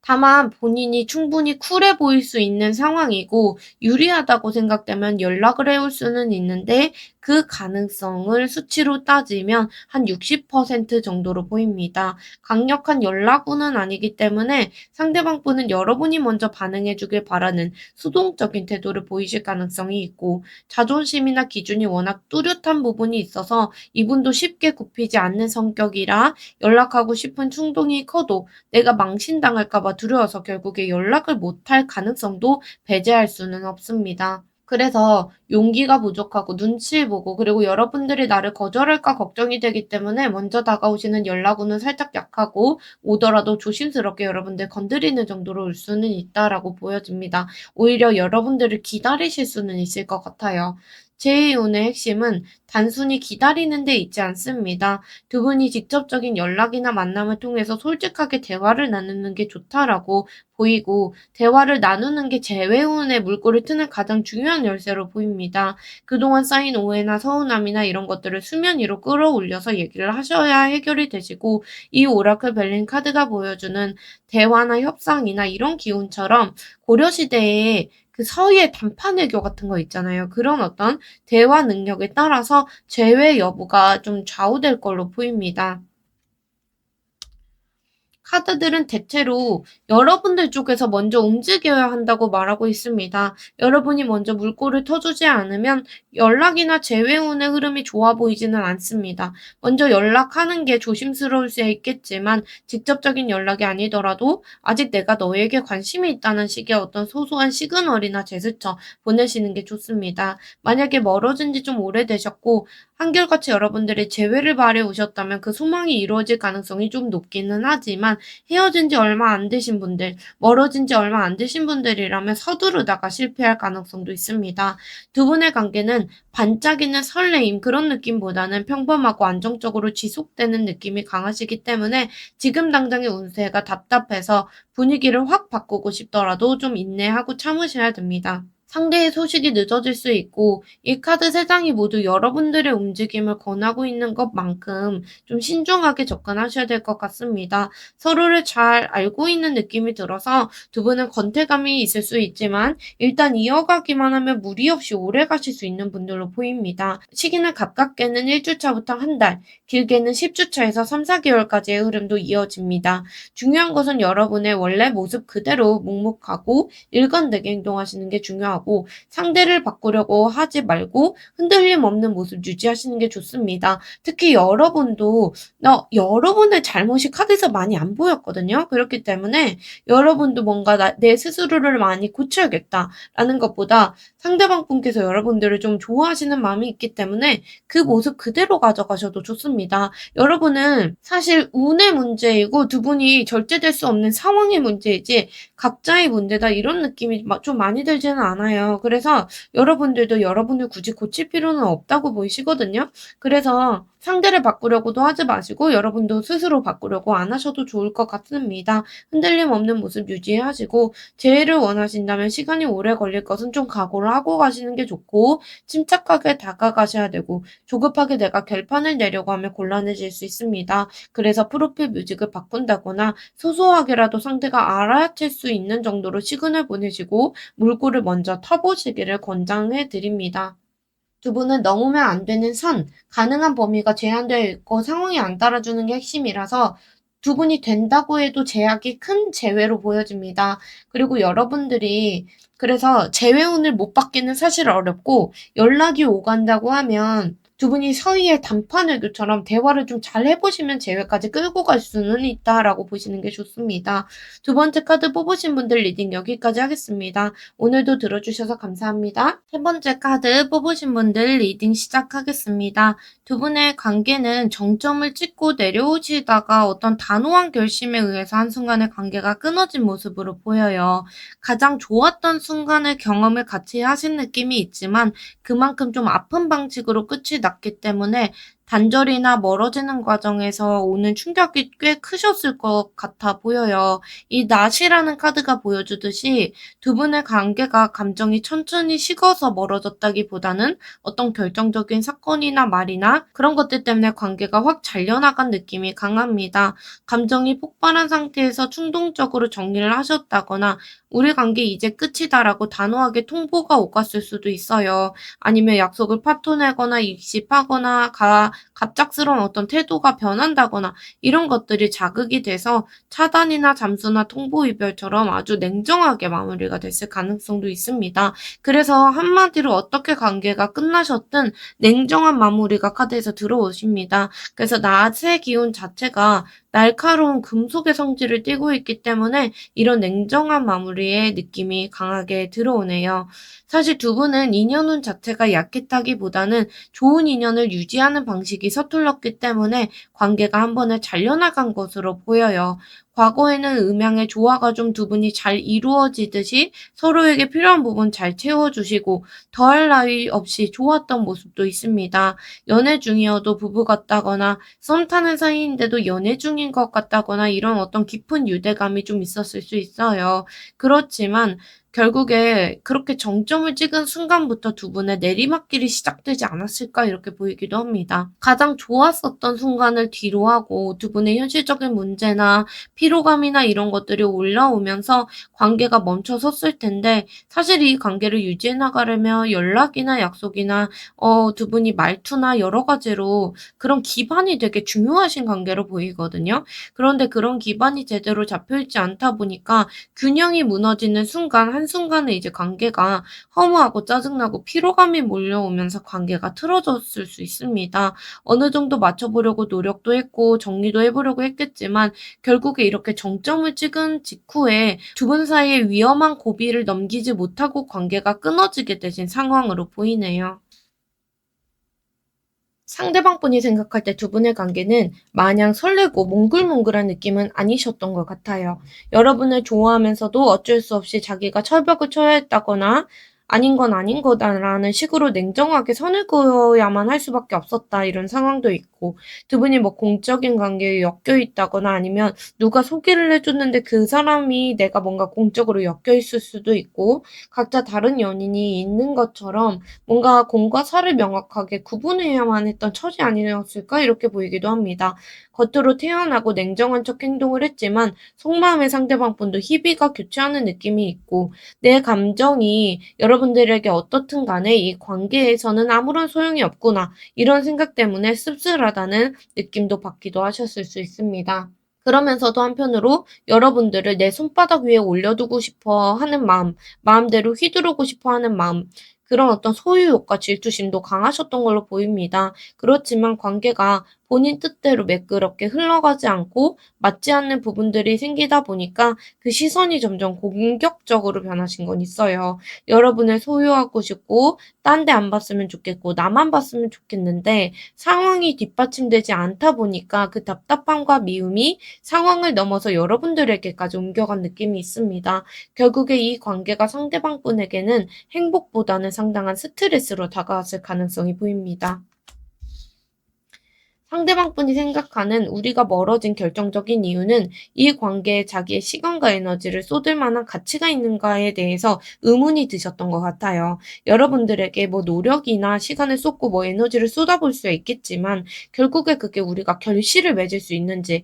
다만 본인이 충분히 쿨해 보일 수 있는 상황이고 유리하다고 생각되면 연락을 해올 수는 있는데 그 가능성을 수치로 따지면 한 60% 정도로 보입니다. 강력한 연락운은 아니기 때문에 상대방 분은 여러분이 먼저 반응해 주길 바라는 수동적인 태도를 보이실 가능성이 있고, 자존심이나 기준이 워낙 뚜렷한 부분이 있어서 이분도 쉽게 굽히지 않는 성격이라 연락하고 싶은 충동이 커도 내가 망신당할까 봐 두려워서 결국에 연락을 못할 가능성도 배제할 수는 없습니다. 그래서 용기가 부족하고 눈치 보고 그리고 여러분들이 나를 거절할까 걱정이 되기 때문에 먼저 다가오시는 연락운은 살짝 약하고 오더라도 조심스럽게 여러분들 건드리는 정도로 올 수는 있다라고 보여집니다. 오히려 여러분들을 기다리실 수는 있을 것 같아요. 제2운의 핵심은 단순히 기다리는 데 있지 않습니다. 두 분이 직접적인 연락이나 만남을 통해서 솔직하게 대화를 나누는 게 좋다라고 보이고, 대화를 나누는 게 재회운의 물꼬를 트는 가장 중요한 열쇠로 보입니다. 그동안 쌓인 오해나 서운함이나 이런 것들을 수면 위로 끌어올려서 얘기를 하셔야 해결이 되시고, 이 오라클 벨린 카드가 보여주는 대화나 협상이나 이런 기운처럼 고려시대에 그 서희의 단판 외교 같은 거 있잖아요. 그런 어떤 대화 능력에 따라서 제외 여부가 좀 좌우될 걸로 보입니다. 카드들은 대체로 여러분들 쪽에서 먼저 움직여야 한다고 말하고 있습니다. 여러분이 먼저 물꼬를 터주지 않으면 연락이나 재회운의 흐름이 좋아 보이지는 않습니다. 먼저 연락하는 게 조심스러울 수 있겠지만 직접적인 연락이 아니더라도 아직 내가 너에게 관심이 있다는 식의 어떤 소소한 시그널이나 제스처 보내시는 게 좋습니다. 만약에 멀어진 지 좀 오래되셨고 한결같이 여러분들이 재회를 바래 오셨다면 그 소망이 이루어질 가능성이 좀 높기는 하지만 헤어진 지 얼마 안 되신 분들, 멀어진 지 얼마 안 되신 분들이라면 서두르다가 실패할 가능성도 있습니다. 두 분의 관계는 반짝이는 설레임 그런 느낌보다는 평범하고 안정적으로 지속되는 느낌이 강하시기 때문에 지금 당장의 운세가 답답해서 분위기를 확 바꾸고 싶더라도 좀 인내하고 참으셔야 됩니다. 상대의 소식이 늦어질 수 있고 이 카드 세 장이 모두 여러분들의 움직임을 권하고 있는 것만큼 좀 신중하게 접근하셔야 될 것 같습니다. 서로를 잘 알고 있는 느낌이 들어서 두 분은 권태감이 있을 수 있지만 일단 이어가기만 하면 무리 없이 오래 가실 수 있는 분들로 보입니다. 시기는 가깝게는 1주차부터 한 달, 길게는 10주차에서 3, 4개월까지의 흐름도 이어집니다. 중요한 것은 여러분의 원래 모습 그대로 묵묵하고 일관되게 행동하시는 게 중요하고 상대를 바꾸려고 하지 말고 흔들림 없는 모습 유지하시는 게 좋습니다. 특히 여러분도 여러분의 잘못이 카드에서 많이 안 보였거든요. 그렇기 때문에 여러분도 뭔가 내 스스로를 많이 고쳐야겠다라는 것보다 상대방 분께서 여러분들을 좀 좋아하시는 마음이 있기 때문에 그 모습 그대로 가져가셔도 좋습니다. 여러분은 사실 운의 문제이고 두 분이 절제될 수 없는 상황의 문제이지 각자의 문제다 이런 느낌이 좀 많이 들지는 않아요. 그래서 여러분들도 여러분을 굳이 고칠 필요는 없다고 보이시거든요. 그래서 상대를 바꾸려고도 하지 마시고 여러분도 스스로 바꾸려고 안 하셔도 좋을 것 같습니다. 흔들림 없는 모습 유지하시고 재해를 원하신다면 시간이 오래 걸릴 것은 좀 각오를 하고 가시는 게 좋고 침착하게 다가가셔야 되고 조급하게 내가 결판을 내려고 하면 곤란해질 수 있습니다. 그래서 프로필 뮤직을 바꾼다거나 소소하게라도 상대가 알아챌 수 있는 정도로 시그널 보내시고 물꼬를 먼저 터보시기를 권장해 드립니다. 두 분은 넘으면 안 되는 선, 가능한 범위가 제한되어 있고 상황이 안 따라주는 게 핵심이라서 두 분이 된다고 해도 제약이 큰 재회로 보여집니다. 그리고 여러분들이 그래서 재회운을 못 받기는 사실 어렵고 연락이 오간다고 하면 두 분이 서희의 단판 외교처럼 대화를 좀 잘 해보시면 재회까지 끌고 갈 수는 있다라고 보시는 게 좋습니다. 두 번째 카드 뽑으신 분들 리딩 여기까지 하겠습니다. 오늘도 들어주셔서 감사합니다. 세 번째 카드 뽑으신 분들 리딩 시작하겠습니다. 두 분의 관계는 정점을 찍고 내려오시다가 어떤 단호한 결심에 의해서 한순간에 관계가 끊어진 모습으로 보여요. 가장 좋았던 순간의 경험을 같이 하신 느낌이 있지만 그만큼 좀 아픈 방식으로 끝이 났기 때문에 단절이나 멀어지는 과정에서 오는 충격이 꽤 크셨을 것 같아 보여요. 이 낫이라는 카드가 보여주듯이 두 분의 관계가 감정이 천천히 식어서 멀어졌다기보다는 어떤 결정적인 사건이나 말이나 그런 것들 때문에 관계가 확 잘려나간 느낌이 강합니다. 감정이 폭발한 상태에서 충동적으로 정리를 하셨다거나 우리 관계 이제 끝이다라고 단호하게 통보가 오갔을 수도 있어요. 아니면 약속을 파토내거나 익십하거나 갑작스러운 어떤 태도가 변한다거나 이런 것들이 자극이 돼서 차단이나 잠수나 통보 이별처럼 아주 냉정하게 마무리가 됐을 가능성도 있습니다. 그래서 한마디로 어떻게 관계가 끝나셨든 냉정한 마무리가 카드에서 들어오십니다. 그래서 낫의 기운 자체가 날카로운 금속의 성질을 띠고 있기 때문에 이런 냉정한 마무리의 느낌이 강하게 들어오네요. 사실 두 분은 인연운 자체가 약했다기보다는 좋은 인연을 유지하는 방식이 서툴렀기 때문에 관계가 한 번에 잘려나간 것으로 보여요. 과거에는 음양의 조화가 좀 두 분이 잘 이루어지듯이 서로에게 필요한 부분 잘 채워주시고 더할 나위 없이 좋았던 모습도 있습니다. 연애 중이어도 부부 같다거나 썸 타는 사이인데도 연애 중인 것 같다거나 이런 어떤 깊은 유대감이 좀 있었을 수 있어요. 그렇지만 결국에 그렇게 정점을 찍은 순간부터 두 분의 내리막길이 시작되지 않았을까 이렇게 보이기도 합니다. 가장 좋았었던 순간을 뒤로 하고 두 분의 현실적인 문제나 피로감이나 이런 것들이 올라오면서 관계가 멈춰섰을 텐데 사실 이 관계를 유지해 나가려면 연락이나 약속이나 두 분이 말투나 여러 가지로 그런 기반이 되게 중요하신 관계로 보이거든요. 그런데 그런 기반이 제대로 잡혀 있지 않다 보니까 균형이 무너지는 순간 한순간에 이제 관계가 허무하고 짜증나고 피로감이 몰려오면서 관계가 틀어졌을 수 있습니다. 어느 정도 맞춰보려고 노력도 했고 정리도 해보려고 했겠지만 결국에 이렇게 정점을 찍은 직후에 두 분 사이의 위험한 고비를 넘기지 못하고 관계가 끊어지게 되신 상황으로 보이네요. 상대방 분이 생각할 때 두 분의 관계는 마냥 설레고 몽글몽글한 느낌은 아니셨던 것 같아요. 여러분을 좋아하면서도 어쩔 수 없이 자기가 철벽을 쳐야 했다거나 아닌 건 아닌 거다라는 식으로 냉정하게 선을 그어야만 할 수밖에 없었다 이런 상황도 있고 두 분이 뭐 공적인 관계에 엮여 있다거나 아니면 누가 소개를 해줬는데 그 사람이 내가 뭔가 공적으로 엮여 있을 수도 있고 각자 다른 연인이 있는 것처럼 뭔가 공과 사를 명확하게 구분해야만 했던 처지 아니었을까 이렇게 보이기도 합니다. 겉으로 태연하고 냉정한 척 행동을 했지만 속마음의 상대방 분도 희비가 교차하는 느낌이 있고 내 감정이 여러분들에게 어떻든 간에 이 관계에서는 아무런 소용이 없구나 이런 생각 때문에 씁쓸하다는 느낌도 받기도 하셨을 수 있습니다. 그러면서도 한편으로 여러분들을 내 손바닥 위에 올려두고 싶어 하는 마음, 마음대로 휘두르고 싶어 하는 마음, 그런 어떤 소유욕과 질투심도 강하셨던 걸로 보입니다. 그렇지만 관계가 본인 뜻대로 매끄럽게 흘러가지 않고 맞지 않는 부분들이 생기다 보니까 그 시선이 점점 공격적으로 변하신 건 있어요. 여러분을 소유하고 싶고, 딴 데 안 봤으면 좋겠고, 나만 봤으면 좋겠는데, 상황이 뒷받침되지 않다 보니까 그 답답함과 미움이 상황을 넘어서 여러분들에게까지 옮겨간 느낌이 있습니다. 결국에 이 관계가 상대방 분에게는 행복보다는 상당한 스트레스로 다가왔을 가능성이 보입니다. 상대방 분이 생각하는 우리가 멀어진 결정적인 이유는 이 관계에 자기의 시간과 에너지를 쏟을 만한 가치가 있는가에 대해서 의문이 드셨던 것 같아요. 여러분들에게 뭐 노력이나 시간을 쏟고 뭐 에너지를 쏟아볼 수 있겠지만 결국에 그게 우리가 결실을 맺을 수 있는지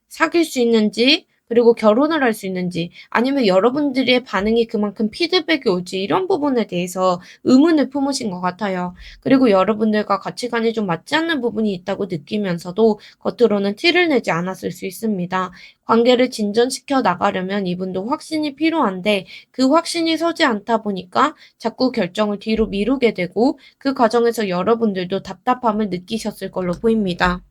사귈 수 있는지 그리고 결혼을 할 수 있는지 아니면 여러분들의 반응이 그만큼 피드백이 올지 이런 부분에 대해서 의문을 품으신 것 같아요. 그리고 여러분들과 가치관이 좀 맞지 않는 부분이 있다고 느끼면서도 겉으로는 티를 내지 않았을 수 있습니다. 관계를 진전시켜 나가려면 이분도 확신이 필요한데 그 확신이 서지 않다 보니까 자꾸 결정을 뒤로 미루게 되고 그 과정에서 여러분들도 답답함을 느끼셨을 걸로 보입니다.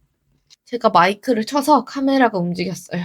제가 마이크를 쳐서 카메라가 움직였어요.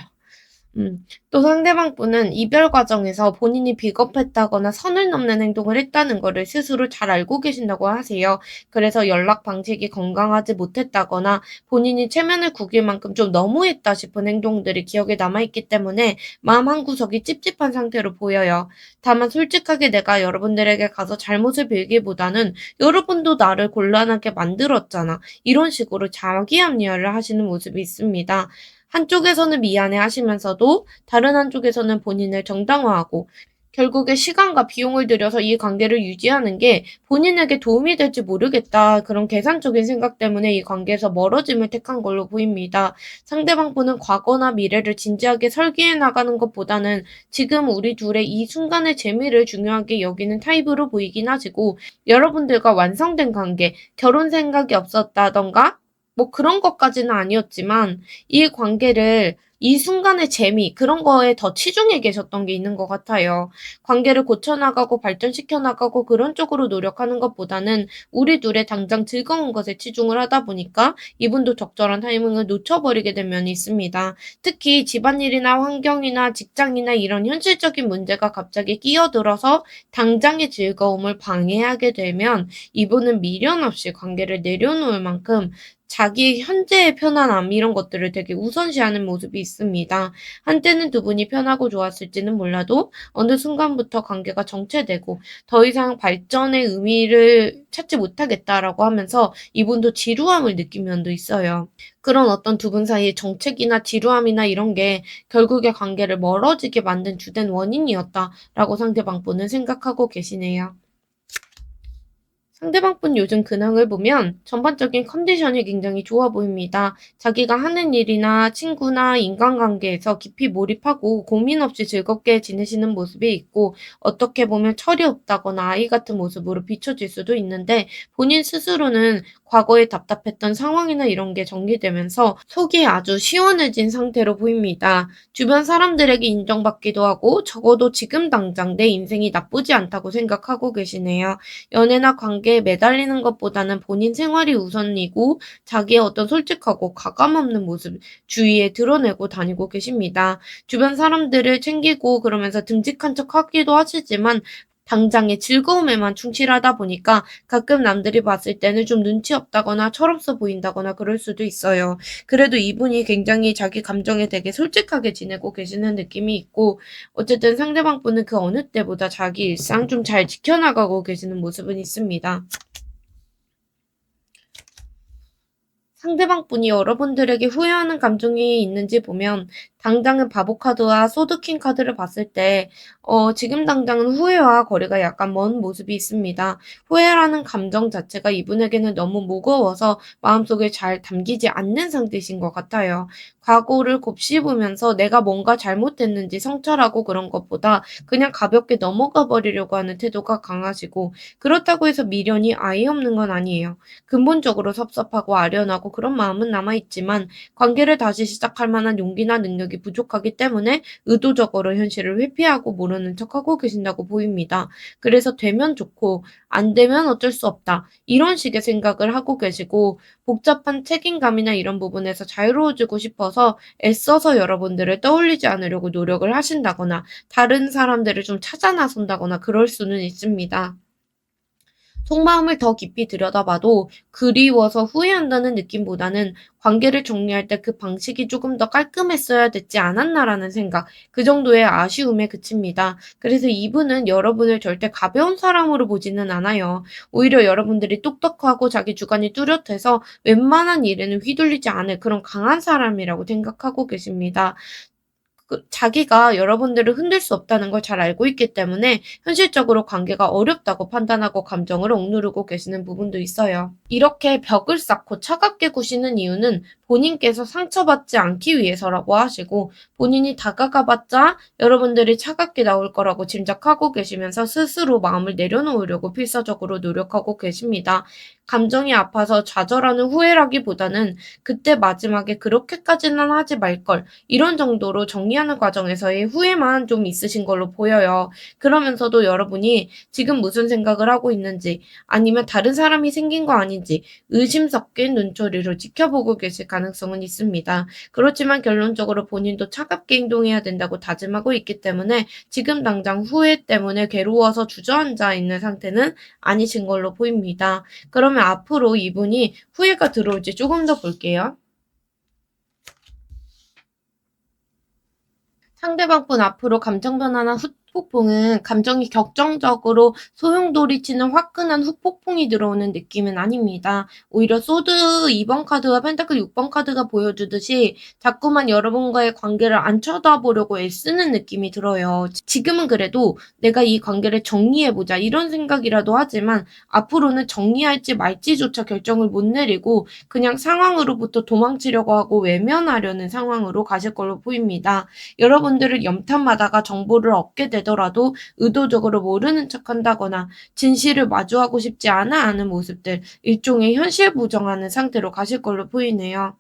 또 상대방 분은 이별 과정에서 본인이 비겁했다거나 선을 넘는 행동을 했다는 거를 스스로 잘 알고 계신다고 하세요. 그래서 연락 방식이 건강하지 못했다거나 본인이 체면을 구길 만큼 좀 너무했다 싶은 행동들이 기억에 남아있기 때문에 마음 한구석이 찝찝한 상태로 보여요. 다만 솔직하게 내가 여러분들에게 가서 잘못을 빌기보다는 여러분도 나를 곤란하게 만들었잖아. 이런 식으로 자기 합리화를 하시는 모습이 있습니다. 한쪽에서는 미안해 하시면서도 다른 한쪽에서는 본인을 정당화하고 결국에 시간과 비용을 들여서 이 관계를 유지하는 게 본인에게 도움이 될지 모르겠다. 그런 계산적인 생각 때문에 이 관계에서 멀어짐을 택한 걸로 보입니다. 상대방 분은 과거나 미래를 진지하게 설계해 나가는 것보다는 지금 우리 둘의 이 순간의 재미를 중요하게 여기는 타입으로 보이긴 하지고 여러분들과 완성된 관계, 결혼 생각이 없었다던가 뭐 그런 것까지는 아니었지만 이 관계를 이 순간의 재미 그런 거에 더 치중해 계셨던 게 있는 것 같아요. 관계를 고쳐나가고 발전시켜 나가고 그런 쪽으로 노력하는 것보다는 우리 둘의 당장 즐거운 것에 치중을 하다 보니까 이분도 적절한 타이밍을 놓쳐버리게 된 면이 있습니다. 특히 집안일이나 환경이나 직장이나 이런 현실적인 문제가 갑자기 끼어들어서 당장의 즐거움을 방해하게 되면 이분은 미련 없이 관계를 내려놓을 만큼 자기의 현재의 편안함 이런 것들을 되게 우선시하는 모습이 있습니다. 한때는 두 분이 편하고 좋았을지는 몰라도 어느 순간부터 관계가 정체되고 더 이상 발전의 의미를 찾지 못하겠다라고 하면서 이분도 지루함을 느낀 면도 있어요. 그런 어떤 두 분 사이의 정책이나 지루함이나 이런 게 결국에 관계를 멀어지게 만든 주된 원인이었다라고 상대방분은 생각하고 계시네요. 상대방분 요즘 근황을 보면 전반적인 컨디션이 굉장히 좋아 보입니다. 자기가 하는 일이나 친구나 인간관계에서 깊이 몰입하고 고민 없이 즐겁게 지내시는 모습이 있고 어떻게 보면 철이 없다거나 아이 같은 모습으로 비춰질 수도 있는데 본인 스스로는 과거에 답답했던 상황이나 이런 게 정리되면서 속이 아주 시원해진 상태로 보입니다. 주변 사람들에게 인정받기도 하고 적어도 지금 당장 내 인생이 나쁘지 않다고 생각하고 계시네요. 연애나 관계에 매달리는 것보다는 본인 생활이 우선이고 자기의 어떤 솔직하고 가감 없는 모습 주위에 드러내고 다니고 계십니다. 주변 사람들을 챙기고 그러면서 듬직한 척 하기도 하시지만 당장의 즐거움에만 충실하다 보니까 가끔 남들이 봤을 때는 좀 눈치 없다거나 철없어 보인다거나 그럴 수도 있어요. 그래도 이분이 굉장히 자기 감정에 되게 솔직하게 지내고 계시는 느낌이 있고 어쨌든 상대방 분은 그 어느 때보다 자기 일상 좀 잘 지켜나가고 계시는 모습은 있습니다. 상대방 분이 여러분들에게 후회하는 감정이 있는지 보면 당장은 바보 카드와 소드킹 카드를 봤을 때 지금 당장은 후회와 거리가 약간 먼 모습이 있습니다. 후회라는 감정 자체가 이분에게는 너무 무거워서 마음속에 잘 담기지 않는 상태이신 것 같아요. 과거를 곱씹으면서 내가 뭔가 잘못했는지 성찰하고 그런 것보다 그냥 가볍게 넘어가 버리려고 하는 태도가 강하시고 그렇다고 해서 미련이 아예 없는 건 아니에요. 근본적으로 섭섭하고 아련하고 그런 마음은 남아있지만 관계를 다시 시작할 만한 용기나 능력이 부족하기 때문에 의도적으로 현실을 회피하고 모르는 척하고 계신다고 보입니다. 그래서 되면 좋고 안 되면 어쩔 수 없다. 이런 식의 생각을 하고 계시고 복잡한 책임감이나 이런 부분에서 자유로워지고 싶어서 애써서 여러분들을 떠올리지 않으려고 노력을 하신다거나 다른 사람들을 좀 찾아 나선다거나 그럴 수는 있습니다. 속마음을 더 깊이 들여다봐도 그리워서 후회한다는 느낌보다는 관계를 정리할 때 그 방식이 조금 더 깔끔했어야 됐지 않았나라는 생각, 그 정도의 아쉬움에 그칩니다. 그래서 이분은 여러분을 절대 가벼운 사람으로 보지는 않아요. 오히려 여러분들이 똑똑하고 자기 주관이 뚜렷해서 웬만한 일에는 휘둘리지 않을 그런 강한 사람이라고 생각하고 계십니다. 자기가 여러분들을 흔들 수 없다는 걸 잘 알고 있기 때문에 현실적으로 관계가 어렵다고 판단하고 감정을 억누르고 계시는 부분도 있어요. 이렇게 벽을 쌓고 차갑게 구시는 이유는 본인께서 상처받지 않기 위해서라고 하시고 본인이 다가가봤자 여러분들이 차갑게 나올 거라고 짐작하고 계시면서 스스로 마음을 내려놓으려고 필사적으로 노력하고 계십니다. 감정이 아파서 좌절하는 후회라기보다는 그때 마지막에 그렇게까지는 하지 말걸 이런 정도로 정리하는 과정에서의 후회만 좀 있으신 걸로 보여요. 그러면서도 여러분이 지금 무슨 생각을 하고 있는지 아니면 다른 사람이 생긴 거 아닌지 의심 섞인 눈초리로 지켜보고 계실 가능성은 있습니다. 그렇지만 결론적으로 본인도 차갑게 행동해야 된다고 다짐하고 있기 때문에 지금 당장 후회 때문에 괴로워서 주저앉아 있는 상태는 아니신 걸로 보입니다. 그러면 앞으로 이분이 후회가 들어올지 조금 더 볼게요. 상대방분 앞으로 감정 변화나 후폭풍은 감정이 격정적으로 소용돌이치는 화끈한 후폭풍이 들어오는 느낌은 아닙니다. 오히려 소드 2번 카드와 펜타클 6번 카드가 보여주듯이 자꾸만 여러분과의 관계를 안 쳐다보려고 애쓰는 느낌이 들어요. 지금은 그래도 내가 이 관계를 정리해보자 이런 생각이라도 하지만 앞으로는 정리할지 말지조차 결정을 못 내리고 그냥 상황으로부터 도망치려고 하고 외면하려는 상황으로 가실 걸로 보입니다. 여러분들을 염탐하다가 정보를 얻게 되더라도 의도적으로 모르는 척한다거나 진실을 마주하고 싶지 않아 하는 모습들, 일종의 현실 부정하는 상태로 가실 걸로 보이네요.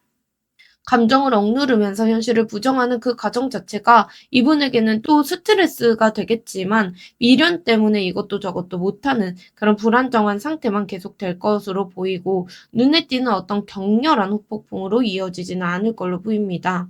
감정을 억누르면서 현실을 부정하는 그 과정 자체가 이분에게는 또 스트레스가 되겠지만 미련 때문에 이것도 저것도 못하는 그런 불안정한 상태만 계속될 것으로 보이고 눈에 띄는 어떤 격렬한 후폭풍으로 이어지지는 않을 걸로 보입니다.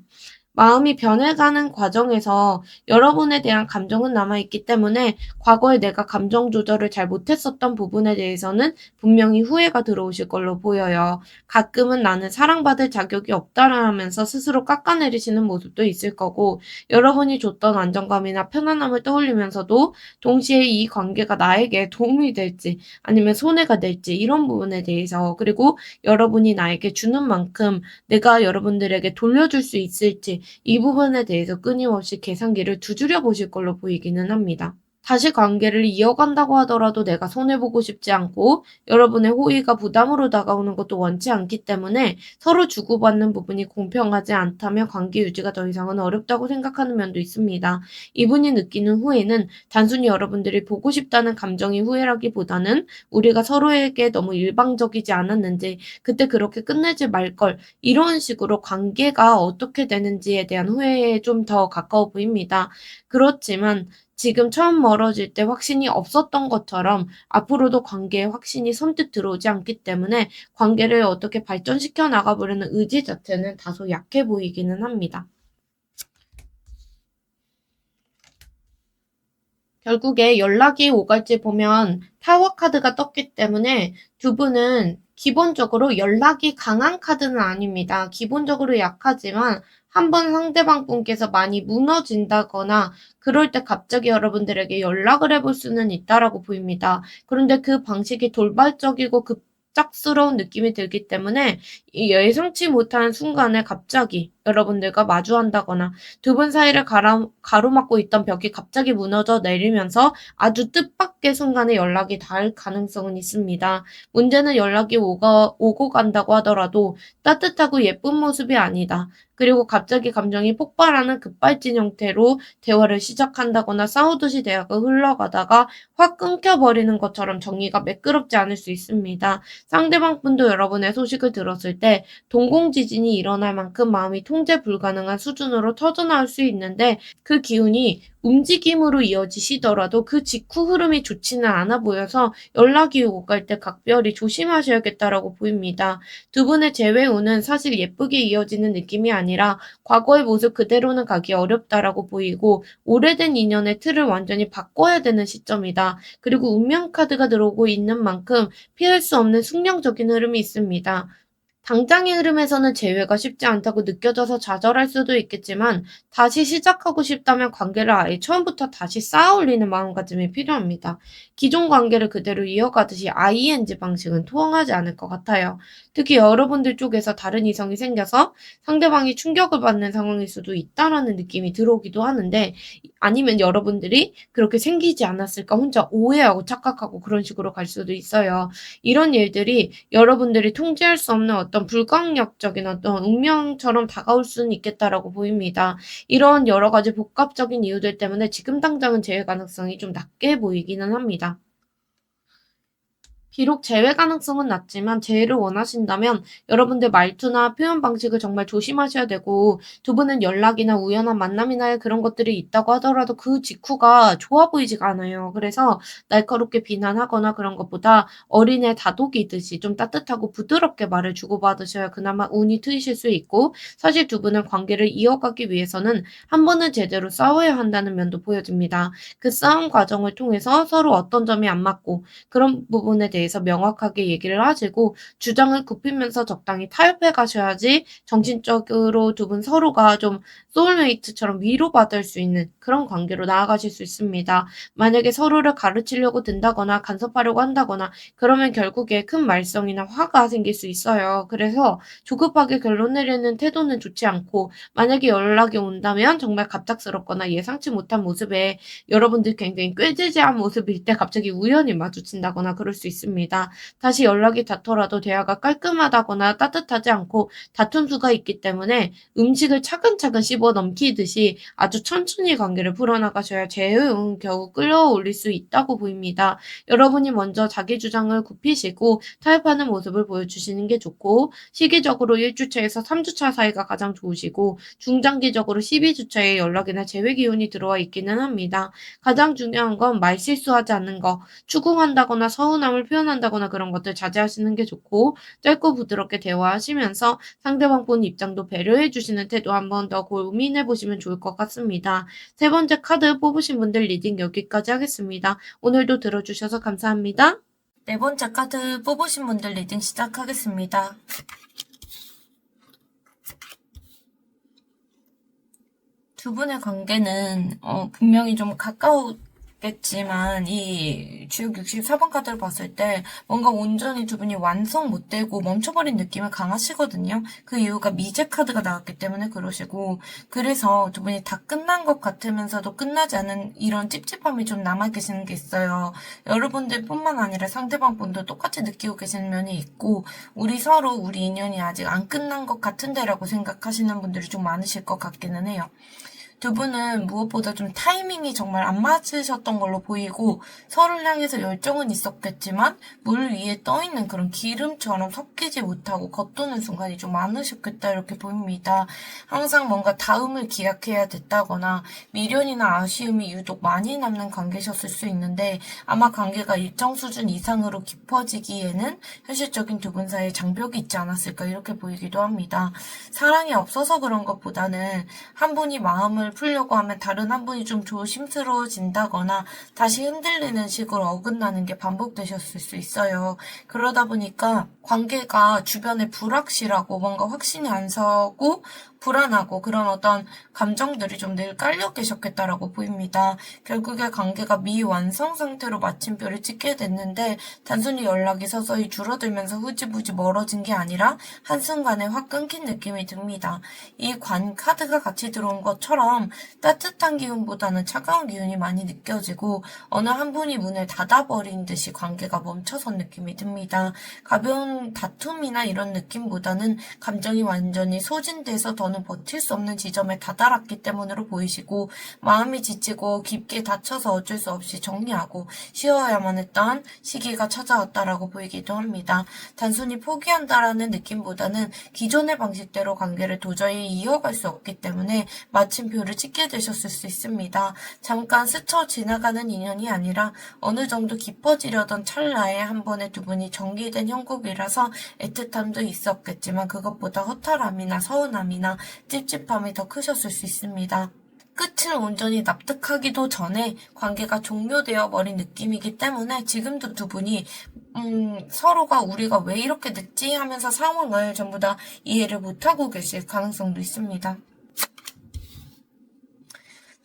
마음이 변해가는 과정에서 여러분에 대한 감정은 남아있기 때문에 과거에 내가 감정 조절을 잘 못했었던 부분에 대해서는 분명히 후회가 들어오실 걸로 보여요. 가끔은 나는 사랑받을 자격이 없다라면서 스스로 깎아내리시는 모습도 있을 거고, 여러분이 줬던 안정감이나 편안함을 떠올리면서도 동시에 이 관계가 나에게 도움이 될지 아니면 손해가 될지 이런 부분에 대해서, 그리고 여러분이 나에게 주는 만큼 내가 여러분들에게 돌려줄 수 있을지 이 부분에 대해서 끊임없이 계산기를 두드려 보실 걸로 보이기는 합니다. 다시 관계를 이어간다고 하더라도 내가 손해보고 싶지 않고 여러분의 호의가 부담으로 다가오는 것도 원치 않기 때문에 서로 주고받는 부분이 공평하지 않다면 관계 유지가 더 이상은 어렵다고 생각하는 면도 있습니다. 이분이 느끼는 후회는 단순히 여러분들이 보고 싶다는 감정이 후회라기보다는 우리가 서로에게 너무 일방적이지 않았는지, 그때 그렇게 끝내지 말걸, 이런 식으로 관계가 어떻게 되는지에 대한 후회에 좀 더 가까워 보입니다. 그렇지만 지금 처음 멀어질 때 확신이 없었던 것처럼 앞으로도 관계에 확신이 선뜻 들어오지 않기 때문에 관계를 어떻게 발전시켜 나가보려는 의지 자체는 다소 약해 보이기는 합니다. 결국에 연락이 오갈지 보면 타워 카드가 떴기 때문에 두 분은 기본적으로 연락이 강한 카드는 아닙니다. 기본적으로 약하지만 한번 상대방 분께서 많이 무너진다거나 그럴 때 갑자기 여러분들에게 연락을 해볼 수는 있다라고 보입니다. 그런데 그 방식이 돌발적이고 급작스러운 느낌이 들기 때문에 이 예상치 못한 순간에 갑자기 여러분들과 마주한다거나 두 분 사이를 가로막고 있던 벽이 갑자기 무너져 내리면서 아주 뜻밖의 순간에 연락이 닿을 가능성은 있습니다. 문제는 연락이 오고 간다고 하더라도 따뜻하고 예쁜 모습이 아니다. 그리고 갑자기 감정이 폭발하는 급발진 형태로 대화를 시작한다거나 싸우듯이 대화가 흘러가다가 확 끊겨버리는 것처럼 정리가 매끄럽지 않을 수 있습니다. 상대방 분도 여러분의 소식을 들었을 때 동공지진이 일어날 만큼 마음이 통제 불가능한 수준으로 터져나올 수 있는데, 그 기운이 움직임으로 이어지시더라도 그 직후 흐름이 좋지는 않아 보여서 연락이 오갈 때 각별히 조심하셔야겠다라고 보입니다. 두 분의 재회운은 사실 예쁘게 이어지는 느낌이 아니라 과거의 모습 그대로는 가기 어렵다라고 보이고, 오래된 인연의 틀을 완전히 바꿔야 되는 시점이다. 그리고 운명 카드가 들어오고 있는 만큼 피할 수 없는 숙명적인 흐름이 있습니다. 당장의 흐름에서는 재회가 쉽지 않다고 느껴져서 좌절할 수도 있겠지만, 다시 시작하고 싶다면 관계를 아예 처음부터 다시 쌓아올리는 마음가짐이 필요합니다. 기존 관계를 그대로 이어가듯이 ING 방식은 통하지 않을 것 같아요. 특히 여러분들 쪽에서 다른 이성이 생겨서 상대방이 충격을 받는 상황일 수도 있다라는 느낌이 들어오기도 하는데, 아니면 여러분들이 그렇게 생기지 않았을까 혼자 오해하고 착각하고 그런 식으로 갈 수도 있어요. 이런 일들이 여러분들이 통제할 수 없는 어떤 불가항력적인 어떤 운명처럼 다가올 수는 있겠다라고 보입니다. 이런 여러 가지 복합적인 이유들 때문에 지금 당장은 재해 가능성이 좀 낮게 보이기는 합니다. 비록 재회 가능성은 낮지만 재해를 원하신다면 여러분들 말투나 표현 방식을 정말 조심하셔야 되고, 두 분은 연락이나 우연한 만남이나 그런 것들이 있다고 하더라도 그 직후가 좋아 보이지가 않아요. 그래서 날카롭게 비난하거나 그런 것보다 어린애 다독이듯이 좀 따뜻하고 부드럽게 말을 주고받으셔야 그나마 운이 트이실 수 있고, 사실 두 분은 관계를 이어가기 위해서는 한 번은 제대로 싸워야 한다는 면도 보여집니다. 그 싸움 과정을 통해서 서로 어떤 점이 안 맞고 그런 부분에 대해서 명확하게 얘기를 하시고 주장을 굽히면서 적당히 타협해 가셔야지 정신적으로 두 분 서로가 좀 소울메이트처럼 위로받을 수 있는 그런 관계로 나아가실 수 있습니다. 만약에 서로를 가르치려고 든다거나 간섭하려고 한다거나 그러면 결국에 큰 말썽이나 화가 생길 수 있어요. 그래서 조급하게 결론 내리는 태도는 좋지 않고, 만약에 연락이 온다면 정말 갑작스럽거나 예상치 못한 모습에 여러분들 굉장히 꾀지지한 모습일 때 갑자기 우연히 마주친다거나 그럴 수 있습니다. 다시 연락이 닿더라도 대화가 깔끔하다거나 따뜻하지 않고 다툰 수가 있기 때문에 음식을 차근차근 씹어 넘기듯이 아주 천천히 관계를 풀어나가셔야 재회은 겨우 끌어올릴 수 있다고 보입니다. 여러분이 먼저 자기 주장을 굽히시고 타협하는 모습을 보여주시는 게 좋고, 시기적으로 1주차에서 3주차 사이가 가장 좋으시고, 중장기적으로 12주차에 연락이나 재회 기운이 들어와 있기는 합니다. 가장 중요한 건 말실수하지 않는 거, 추궁한다거나 서운함을 표현하지 표현한다거나 그런 것들 자제하시는 게 좋고, 짧고 부드럽게 대화하시면서 상대방 분 입장도 배려해 주시는 태도 한번 더 고민해 보시면 좋을 것 같습니다. 세 번째 카드 뽑으신 분들 리딩 여기까지 하겠습니다. 오늘도 들어주셔서 감사합니다. 네 번째 카드 뽑으신 분들 리딩 시작하겠습니다. 두 분의 관계는 분명히 좀 가까웠겠지만 이 주역 64번 카드를 봤을 때 뭔가 온전히 두 분이 완성 못되고 멈춰버린 느낌이 강하시거든요. 그 이유가 미제 카드가 나왔기 때문에 그러시고, 그래서 두 분이 다 끝난 것 같으면서도 끝나지 않은 이런 찝찝함이 좀 남아 계시는 게 있어요. 여러분들 뿐만 아니라 상대방 분도 똑같이 느끼고 계시는 면이 있고, 우리 서로 우리 인연이 아직 안 끝난 것 같은데 라고 생각하시는 분들이 좀 많으실 것 같기는 해요. 두 분은 무엇보다 좀 타이밍이 정말 안 맞으셨던 걸로 보이고, 서로를 향해서 열정은 있었겠지만 물 위에 떠있는 그런 기름처럼 섞이지 못하고 겉도는 순간이 좀 많으셨겠다 이렇게 보입니다. 항상 뭔가 다음을 기약해야 됐다거나 미련이나 아쉬움이 유독 많이 남는 관계셨을 수 있는데, 아마 관계가 일정 수준 이상으로 깊어지기에는 현실적인 두 분 사이에 장벽이 있지 않았을까 이렇게 보이기도 합니다. 사랑이 없어서 그런 것보다는 한 분이 마음을 풀려고 하면 다른 한 분이 좀 조심스러워진다거나 다시 흔들리는 식으로 어긋나는 게 반복되셨을 수 있어요. 그러다 보니까 관계가 주변에 불확실하고 뭔가 확신이 안 서고 불안하고 그런 어떤 감정들이 좀 늘 깔려 계셨겠다라고 보입니다. 결국에 관계가 미완성 상태로 마침표를 찍게 됐는데, 단순히 연락이 서서히 줄어들면서 흐지부지 멀어진 게 아니라 한순간에 확 끊긴 느낌이 듭니다. 이 카드가 같이 들어온 것처럼 따뜻한 기운보다는 차가운 기운이 많이 느껴지고, 어느 한 분이 문을 닫아버린 듯이 관계가 멈춰선 느낌이 듭니다. 가벼운 다툼이나 이런 느낌보다는 감정이 완전히 소진돼서 더는 버틸 수 없는 지점에 다다랐기 때문으로 보이시고, 마음이 지치고 깊게 다쳐서 어쩔 수 없이 정리하고 쉬어야만 했던 시기가 찾아왔다라고 보이기도 합니다. 단순히 포기한다라는 느낌보다는 기존의 방식대로 관계를 도저히 이어갈 수 없기 때문에 마침표를 찍게 되셨을 수 있습니다. 잠깐 스쳐 지나가는 인연이 아니라 어느 정도 깊어지려던 찰나에 한 번에 두 분이 정리된 형국이라서 애틋함도 있었겠지만, 그것보다 허탈함이나 서운함이나 찝찝함이 더 크셨을 수 있습니다. 끝을 온전히 납득하기도 전에 관계가 종료되어 버린 느낌이기 때문에 지금도 두 분이 서로가 우리가 왜 이렇게 늦지 하면서 상황을 전부 다 이해를 못하고 계실 가능성도 있습니다.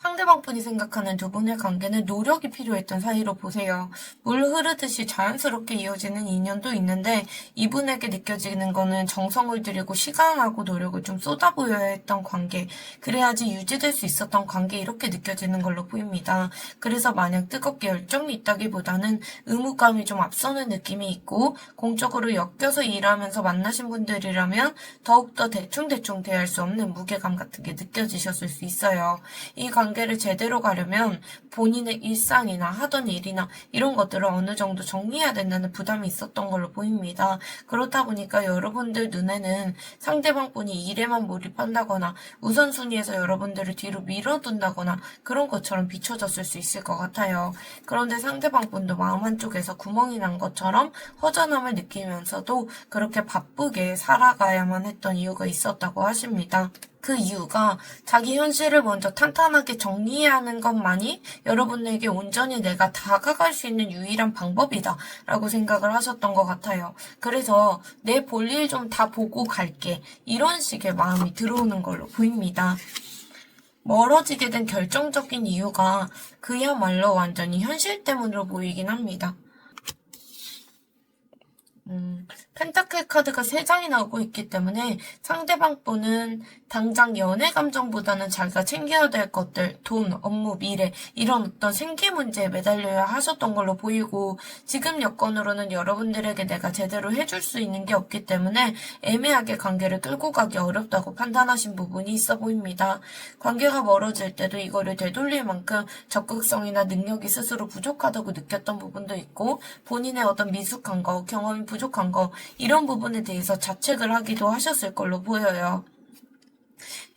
상대방 분이 생각하는 두 분의 관계는 노력이 필요했던 사이로 보세요. 물 흐르듯이 자연스럽게 이어지는 인연도 있는데, 이분에게 느껴지는 거는 정성을 들이고 시간하고 노력을 좀 쏟아부어야 했던 관계, 그래야지 유지될 수 있었던 관계, 이렇게 느껴지는 걸로 보입니다. 그래서 마냥 뜨겁게 열정이 있다기보다는 의무감이 좀 앞서는 느낌이 있고, 공적으로 엮여서 일하면서 만나신 분들이라면 더욱더 대충대충 대할 수 없는 무게감 같은 게 느껴지셨을 수 있어요. 이 관계를 제대로 가려면 본인의 일상이나 하던 일이나 이런 것들을 어느 정도 정리해야 된다는 부담이 있었던 걸로 보입니다. 그렇다 보니까 여러분들 눈에는 상대방 분이 일에만 몰입한다거나 우선순위에서 여러분들을 뒤로 밀어둔다거나 그런 것처럼 비춰졌을 수 있을 것 같아요. 그런데 상대방 분도 마음 한쪽에서 구멍이 난 것처럼 허전함을 느끼면서도 그렇게 바쁘게 살아가야만 했던 이유가 있었다고 하십니다. 그 이유가 자기 현실을 먼저 탄탄하게 정리해야 하는 것만이 여러분에게 온전히 내가 다가갈 수 있는 유일한 방법이다 라고 생각을 하셨던 것 같아요. 그래서 내 볼일 좀 다 보고 갈게, 이런 식의 마음이 들어오는 걸로 보입니다. 멀어지게 된 결정적인 이유가 그야말로 완전히 현실 때문으로 보이긴 합니다. 펜타클 카드가 3장이 나오고 있기 때문에 상대방 분은 당장 연애 감정보다는 자기가 챙겨야 될 것들, 돈, 업무, 미래, 이런 어떤 생계 문제에 매달려야 하셨던 걸로 보이고, 지금 여건으로는 여러분들에게 내가 제대로 해줄 수 있는 게 없기 때문에 애매하게 관계를 끌고 가기 어렵다고 판단하신 부분이 있어 보입니다. 관계가 멀어질 때도 이거를 되돌릴 만큼 적극성이나 능력이 스스로 부족하다고 느꼈던 부분도 있고, 본인의 어떤 미숙한 거, 경험이 부족한 거, 이런 부분에 대해서 자책을 하기도 하셨을 걸로 보여요.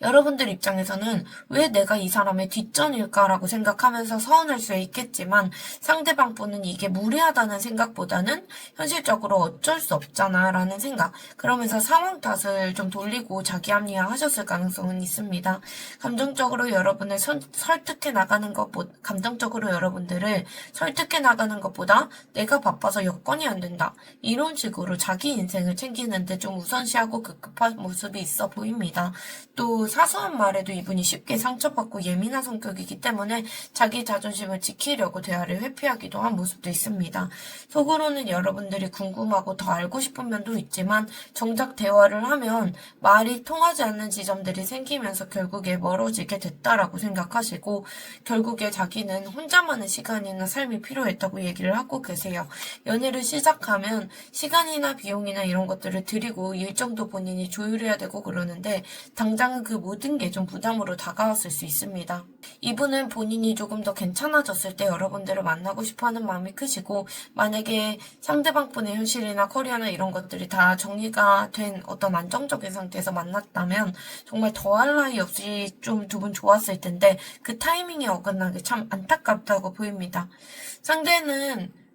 여러분들 입장에서는 왜 내가 이 사람의 뒷전일까라고 생각하면서 서운할 수 있겠지만 상대방 분은 이게 무례하다는 생각보다는 현실적으로 어쩔 수 없잖아 라는 생각, 그러면서 상황 탓을 좀 돌리고 자기 합리화 하셨을 가능성은 있습니다. 감정적으로 여러분을 설득해 나가는 감정적으로 여러분들을 설득해 나가는 것보다 내가 바빠서 여건이 안 된다, 이런 식으로 자기 인생을 챙기는데 좀 우선시하고 급급한 모습이 있어 보입니다. 또 사소한 말에도 이분이 쉽게 상처받고 예민한 성격이기 때문에 자기 자존심을 지키려고 대화를 회피하기도 한 모습도 있습니다. 속으로는 여러분들이 궁금하고 더 알고 싶은 면도 있지만 정작 대화를 하면 말이 통하지 않는 지점들이 생기면서 결국에 멀어지게 됐다라고 생각하시고 결국에 자기는 혼자만의 시간이나 삶이 필요했다고 얘기를 하고 계세요. 연애를 시작하면 시간이나 비용이나 이런 것들을 들이고 일정도 본인이 조율해야 되고 그러는데 당장은 그 모든 게 좀 부담으로 다가왔을 수 있습니다. 이분은 본인이 조금 더 괜찮아졌을 때 여러분들을 만나고 싶어하는 마음이 크시고 만약에 상대방 분의 현실이나 커리어나 이런 것들이 다 정리가 된 어떤 안정적인 상태에서 만났다면 정말 더할 나위 없이 좀 두 분 좋았을 텐데 그 타이밍이 어긋난 게 참 안타깝다고 보입니다.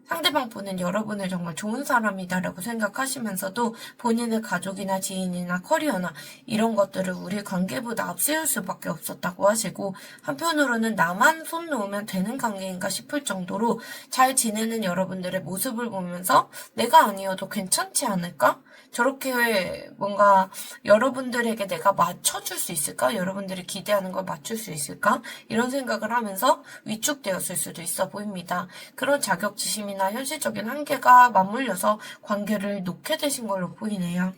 상대방 분은 여러분을 정말 좋은 사람이다라고 생각하시면서도 본인의 가족이나 지인이나 커리어나 이런 것들을 우리 관계보다 앞세울 수밖에 없었다고 하시고 한편으로는 나만 손 놓으면 되는 관계인가 싶을 정도로 잘 지내는 여러분들의 모습을 보면서 내가 아니어도 괜찮지 않을까? 저렇게 뭔가 여러분들에게 내가 맞춰줄 수 있을까? 여러분들이 기대하는 걸 맞출 수 있을까? 이런 생각을 하면서 위축되었을 수도 있어 보입니다. 그런 자격지심이나 현실적인 한계가 맞물려서 관계를 놓게 되신 걸로 보이네요.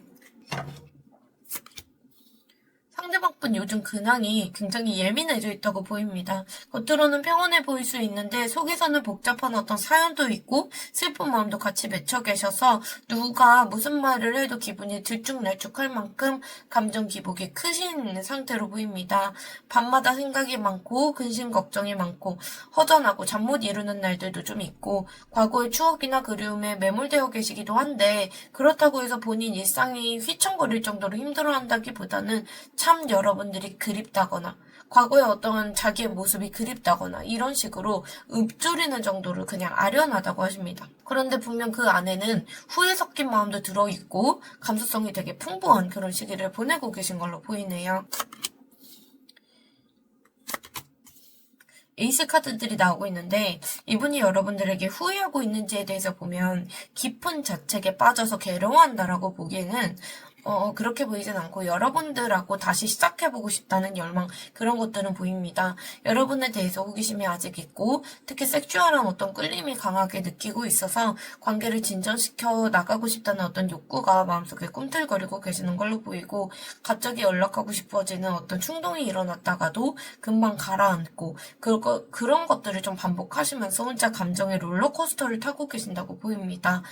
상대방분 요즘 근황이 굉장히 예민해져 있다고 보입니다. 겉으로는 평온해 보일 수 있는데 속에서는 복잡한 어떤 사연도 있고 슬픈 마음도 같이 맺혀 계셔서 누가 무슨 말을 해도 기분이 들쭉날쭉할 만큼 감정 기복이 크신 상태로 보입니다. 밤마다 생각이 많고 근심 걱정이 많고 허전하고 잠 못 이루는 날들도 좀 있고 과거의 추억이나 그리움에 매몰되어 계시기도 한데 그렇다고 해서 본인 일상이 휘청거릴 정도로 힘들어한다기보다는 참 여러분들이 그립다거나 과거의 어떤 자기의 모습이 그립다거나 이런 식으로 읊조리는 정도로 그냥 아련하다고 하십니다. 그런데 분명 그 안에는 후회 섞인 마음도 들어있고 감수성이 되게 풍부한 그런 시기를 보내고 계신 걸로 보이네요. 에이스 카드들이 나오고 있는데 이분이 여러분들에게 후회하고 있는지에 대해서 보면 깊은 자책에 빠져서 괴로워한다라고 보기에는 그렇게 보이진 않고 여러분들하고 다시 시작해보고 싶다는 열망, 그런 것들은 보입니다. 여러분에 대해서 호기심이 아직 있고 특히 섹슈얼한 어떤 끌림이 강하게 느끼고 있어서 관계를 진전시켜 나가고 싶다는 어떤 욕구가 마음속에 꿈틀거리고 계시는 걸로 보이고 갑자기 연락하고 싶어지는 어떤 충동이 일어났다가도 금방 가라앉고 그런 것들을 좀 반복하시면서 혼자 감정의 롤러코스터를 타고 계신다고 보입니다.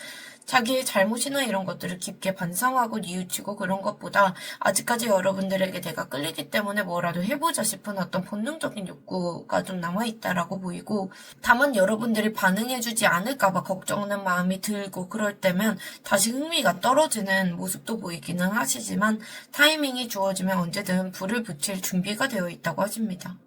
자기의 잘못이나 이런 것들을 깊게 반성하고 뉘우치고 그런 것보다 아직까지 여러분들에게 내가 끌리기 때문에 뭐라도 해보자 싶은 어떤 본능적인 욕구가 좀 남아있다라고 보이고 다만 여러분들이 반응해주지 않을까봐 걱정하는 마음이 들고 그럴 때면 다시 흥미가 떨어지는 모습도 보이기는 하시지만 타이밍이 주어지면 언제든 불을 붙일 준비가 되어 있다고 하십니다.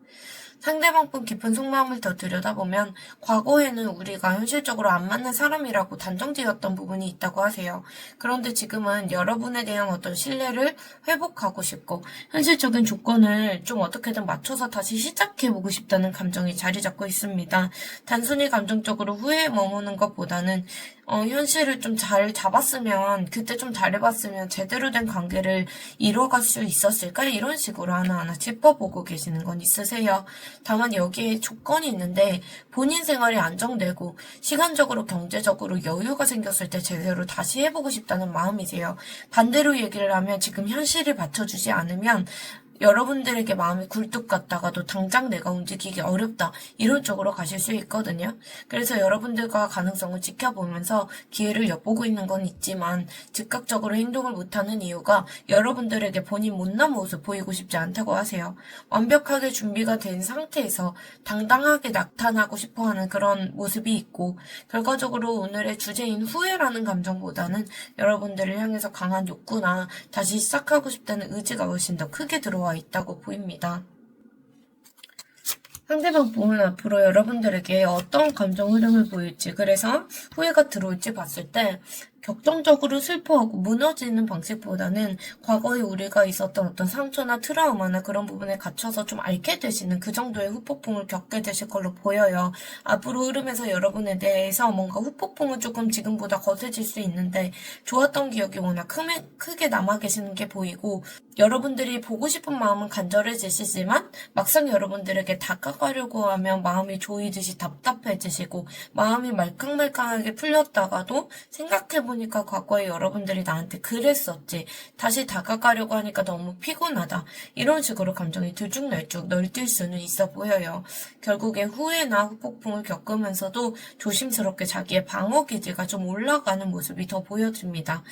상대방분 깊은 속마음을 더 들여다보면 과거에는 우리가 현실적으로 안 맞는 사람이라고 단정지었던 부분이 있다고 하세요. 그런데 지금은 여러분에 대한 어떤 신뢰를 회복하고 싶고 현실적인 조건을 좀 어떻게든 맞춰서 다시 시작해보고 싶다는 감정이 자리 잡고 있습니다. 단순히 감정적으로 후회에 머무는 것보다는 현실을 좀 잘 잡았으면, 그때 좀 잘해봤으면 제대로 된 관계를 이뤄갈 수 있었을까? 이런 식으로 하나하나 짚어보고 계시는 건 있으세요. 다만 여기에 조건이 있는데, 본인 생활이 안정되고, 시간적으로, 경제적으로 여유가 생겼을 때 제대로 다시 해보고 싶다는 마음이세요. 반대로 얘기를 하면 지금 현실이 받쳐주지 않으면, 여러분들에게 마음이 굴뚝 같다가도 당장 내가 움직이기 어렵다 이런 쪽으로 가실 수 있거든요. 그래서 여러분들과 가능성을 지켜보면서 기회를 엿보고 있는 건 있지만 즉각적으로 행동을 못하는 이유가 여러분들에게 본인 못난 모습 보이고 싶지 않다고 하세요. 완벽하게 준비가 된 상태에서 당당하게 나타나고 싶어하는 그런 모습이 있고 결과적으로 오늘의 주제인 후회라는 감정보다는 여러분들을 향해서 강한 욕구나 다시 시작하고 싶다는 의지가 훨씬 더 크게 들어와 들어와 있다고 보입니다. 상대방 부모는 앞으로 여러분들에게 어떤 감정 흐름을 보일지, 그래서 후회가 들어올지 봤을 때 격정적으로 슬퍼하고 무너지는 방식보다는 과거에 우리가 있었던 어떤 상처나 트라우마나 그런 부분에 갇혀서 좀 앓게 되시는 그 정도의 후폭풍을 겪게 되실 걸로 보여요. 앞으로 흐름에서 여러분에 대해서 뭔가 후폭풍은 조금 지금보다 거세질 수 있는데 좋았던 기억이 워낙 크게 남아 계시는 게 보이고, 여러분들이 보고 싶은 마음은 간절해지시지만 막상 여러분들에게 다가가려고 하면 마음이 조이듯이 답답해지시고, 마음이 말캉말캉하게 풀렸다가도 생각해보니까 과거에 여러분들이 나한테 그랬었지, 다시 다가가려고 하니까 너무 피곤하다, 이런 식으로 감정이 들쭉날쭉 널뛸 수는 있어 보여요. 결국에 후회나 후폭풍을 겪으면서도 조심스럽게 자기의 방어 기제가 좀 올라가는 모습이 더 보여집니다.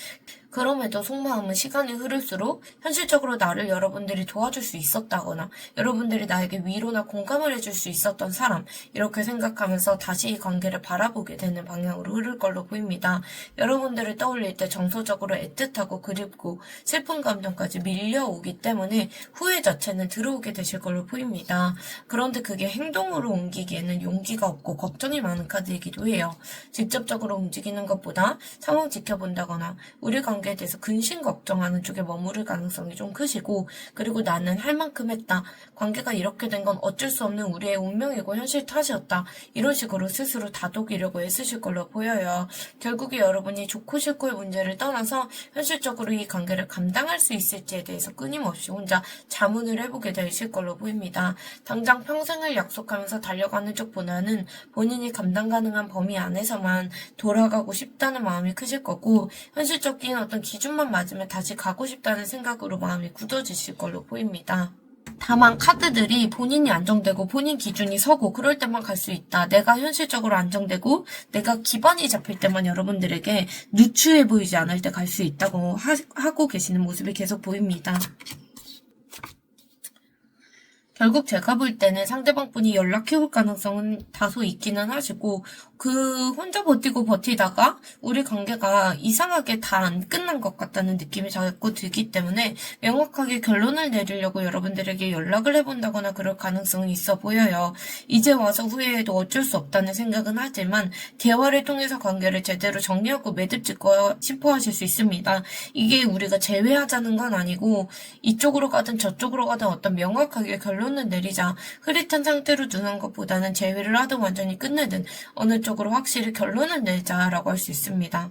그럼에도 속마음은 시간이 흐를수록 현실적으로 나를 여러분들이 도와줄 수 있었다거나 여러분들이 나에게 위로나 공감을 해줄 수 있었던 사람, 이렇게 생각하면서 다시 이 관계를 바라보게 되는 방향으로 흐를 걸로 보입니다. 여러분들을 떠올릴 때 정서적으로 애틋하고 그립고 슬픈 감정까지 밀려오기 때문에 후회 자체는 들어오게 되실 걸로 보입니다. 그런데 그게 행동으로 옮기기에는 용기가 없고 걱정이 많은 카드이기도 해요. 직접적으로 움직이는 것보다 상황 지켜본다거나 우리 관계에 대해서 근심 걱정하는 쪽에 머무를 가능성이 좀 크시고, 그리고 나는 할 만큼 했다, 관계가 이렇게 된 건 어쩔 수 없는 우리의 운명이고 현실 탓이었다, 이런 식으로 스스로 다독이려고 애쓰실 걸로 보여요. 결국에 여러분이 좋고 싫고의 문제를 떠나서 현실적으로 이 관계를 감당할 수 있을지에 대해서 끊임없이 혼자 자문을 해보게 되실 걸로 보입니다. 당장 평생을 약속하면서 달려가는 쪽보다는 본인이 감당 가능한 범위 안에서만 돌아가고 싶다는 마음이 크실 거고, 현실적인 어떤 기준만 맞으면 다시 가고 싶다는 생각으로 마음이 굳어지실 걸로 보입니다. 다만 카드들이 본인이 안정되고 본인 기준이 서고 그럴 때만 갈 수 있다, 내가 현실적으로 안정되고 내가 기반이 잡힐 때만 여러분들에게 누추해 보이지 않을 때 갈 수 있다고 하고 계시는 모습이 계속 보입니다. 결국 제가 볼 때는 상대방 분이 연락해올 가능성은 다소 있기는 하시고, 혼자 버티다가 우리 관계가 이상하게 다 안 끝난 것 같다는 느낌이 자꾸 들기 때문에 명확하게 결론을 내리려고 여러분들에게 연락을 해본다거나 그럴 가능성이 있어 보여요. 이제 와서 후회해도 어쩔 수 없다는 생각은 하지만 대화를 통해서 관계를 제대로 정리하고 매듭 짓고 싶어 하실 수 있습니다. 이게 우리가 제외하자는 건 아니고 이쪽으로 가든 저쪽으로 가든 어떤 명확하게 결론을 내리자, 흐릿한 상태로 두는 것보다는 제외를 하든 완전히 끝내든 어느 쪽으로 확실히 결론을 내자라고 할 수 있습니다.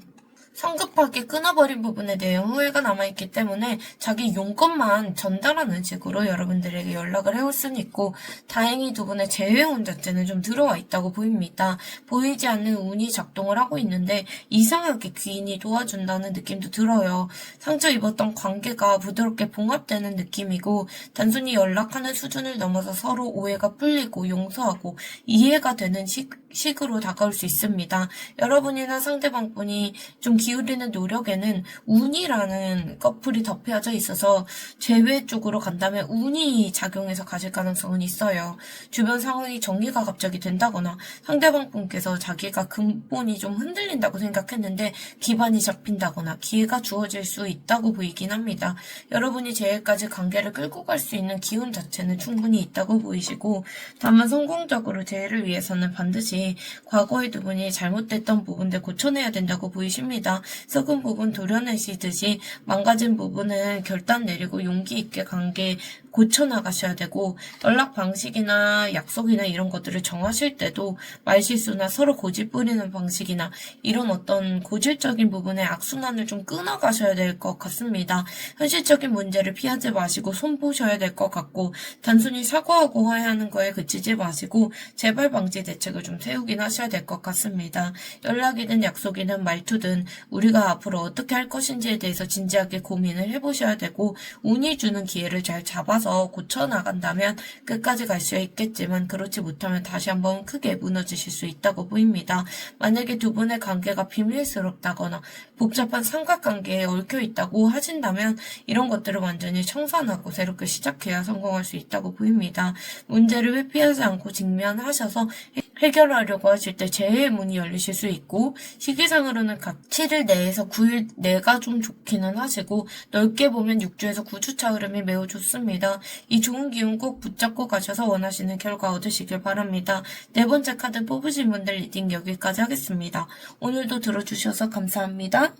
성급하게 끊어버린 부분에 대해 후회가 남아있기 때문에 자기 용건만 전달하는 식으로 여러분들에게 연락을 해올 수는 있고, 다행히 두 분의 재회운 자체는 좀 들어와 있다고 보입니다. 보이지 않는 운이 작동을 하고 있는데 이상하게 귀인이 도와준다는 느낌도 들어요. 상처 입었던 관계가 부드럽게 봉합되는 느낌이고, 단순히 연락하는 수준을 넘어서 서로 오해가 풀리고 용서하고 이해가 되는 식으로 다가올 수 있습니다. 여러분이나 상대방분이 좀 기울이는 노력에는 운이라는 커플이 덮여져 있어서 재회 쪽으로 간다면 운이 작용해서 가실 가능성은 있어요. 주변 상황이 정리가 갑자기 된다거나 상대방 분께서 자기가 근본이 좀 흔들린다고 생각했는데 기반이 잡힌다거나 기회가 주어질 수 있다고 보이긴 합니다. 여러분이 재회까지 관계를 끌고 갈 수 있는 기운 자체는 충분히 있다고 보이시고, 다만 성공적으로 재회를 위해서는 반드시 과거의 두 분이 잘못됐던 부분들 고쳐내야 된다고 보이십니다. 썩은 부분 도려내시듯이 망가진 부분은 결단 내리고 용기 있게 관계 고쳐나가셔야 되고, 연락 방식이나 약속이나 이런 것들을 정하실 때도 말실수나 서로 고집 부리는 방식이나 이런 어떤 고질적인 부분의 악순환을 좀 끊어가셔야 될 것 같습니다. 현실적인 문제를 피하지 마시고 손보셔야 될 것 같고, 단순히 사과하고 화해하는 거에 그치지 마시고 재발 방지 대책을 좀 세우긴 하셔야 될 것 같습니다. 연락이든 약속이든 말투든 우리가 앞으로 어떻게 할 것인지에 대해서 진지하게 고민을 해보셔야 되고, 운이 주는 기회를 잘 잡아서 고쳐나간다면 끝까지 갈 수 있겠지만 그렇지 못하면 다시 한번 크게 무너지실 수 있다고 보입니다. 만약에 두 분의 관계가 비밀스럽다거나 복잡한 삼각관계에 얽혀있다고 하신다면 이런 것들을 완전히 청산하고 새롭게 시작해야 성공할 수 있다고 보입니다. 문제를 회피하지 않고 직면하셔서 해결하려고 하실 때 재해의 문이 열리실 수 있고, 시기상으로는 각 7일 내에서 9일 내가 좀 좋기는 하시고, 넓게 보면 6주에서 9주차 흐름이 매우 좋습니다. 이 좋은 기운 꼭 붙잡고 가셔서 원하시는 결과 얻으시길 바랍니다. 네 번째 카드 뽑으신 분들 리딩 여기까지 하겠습니다. 오늘도 들어주셔서 감사합니다.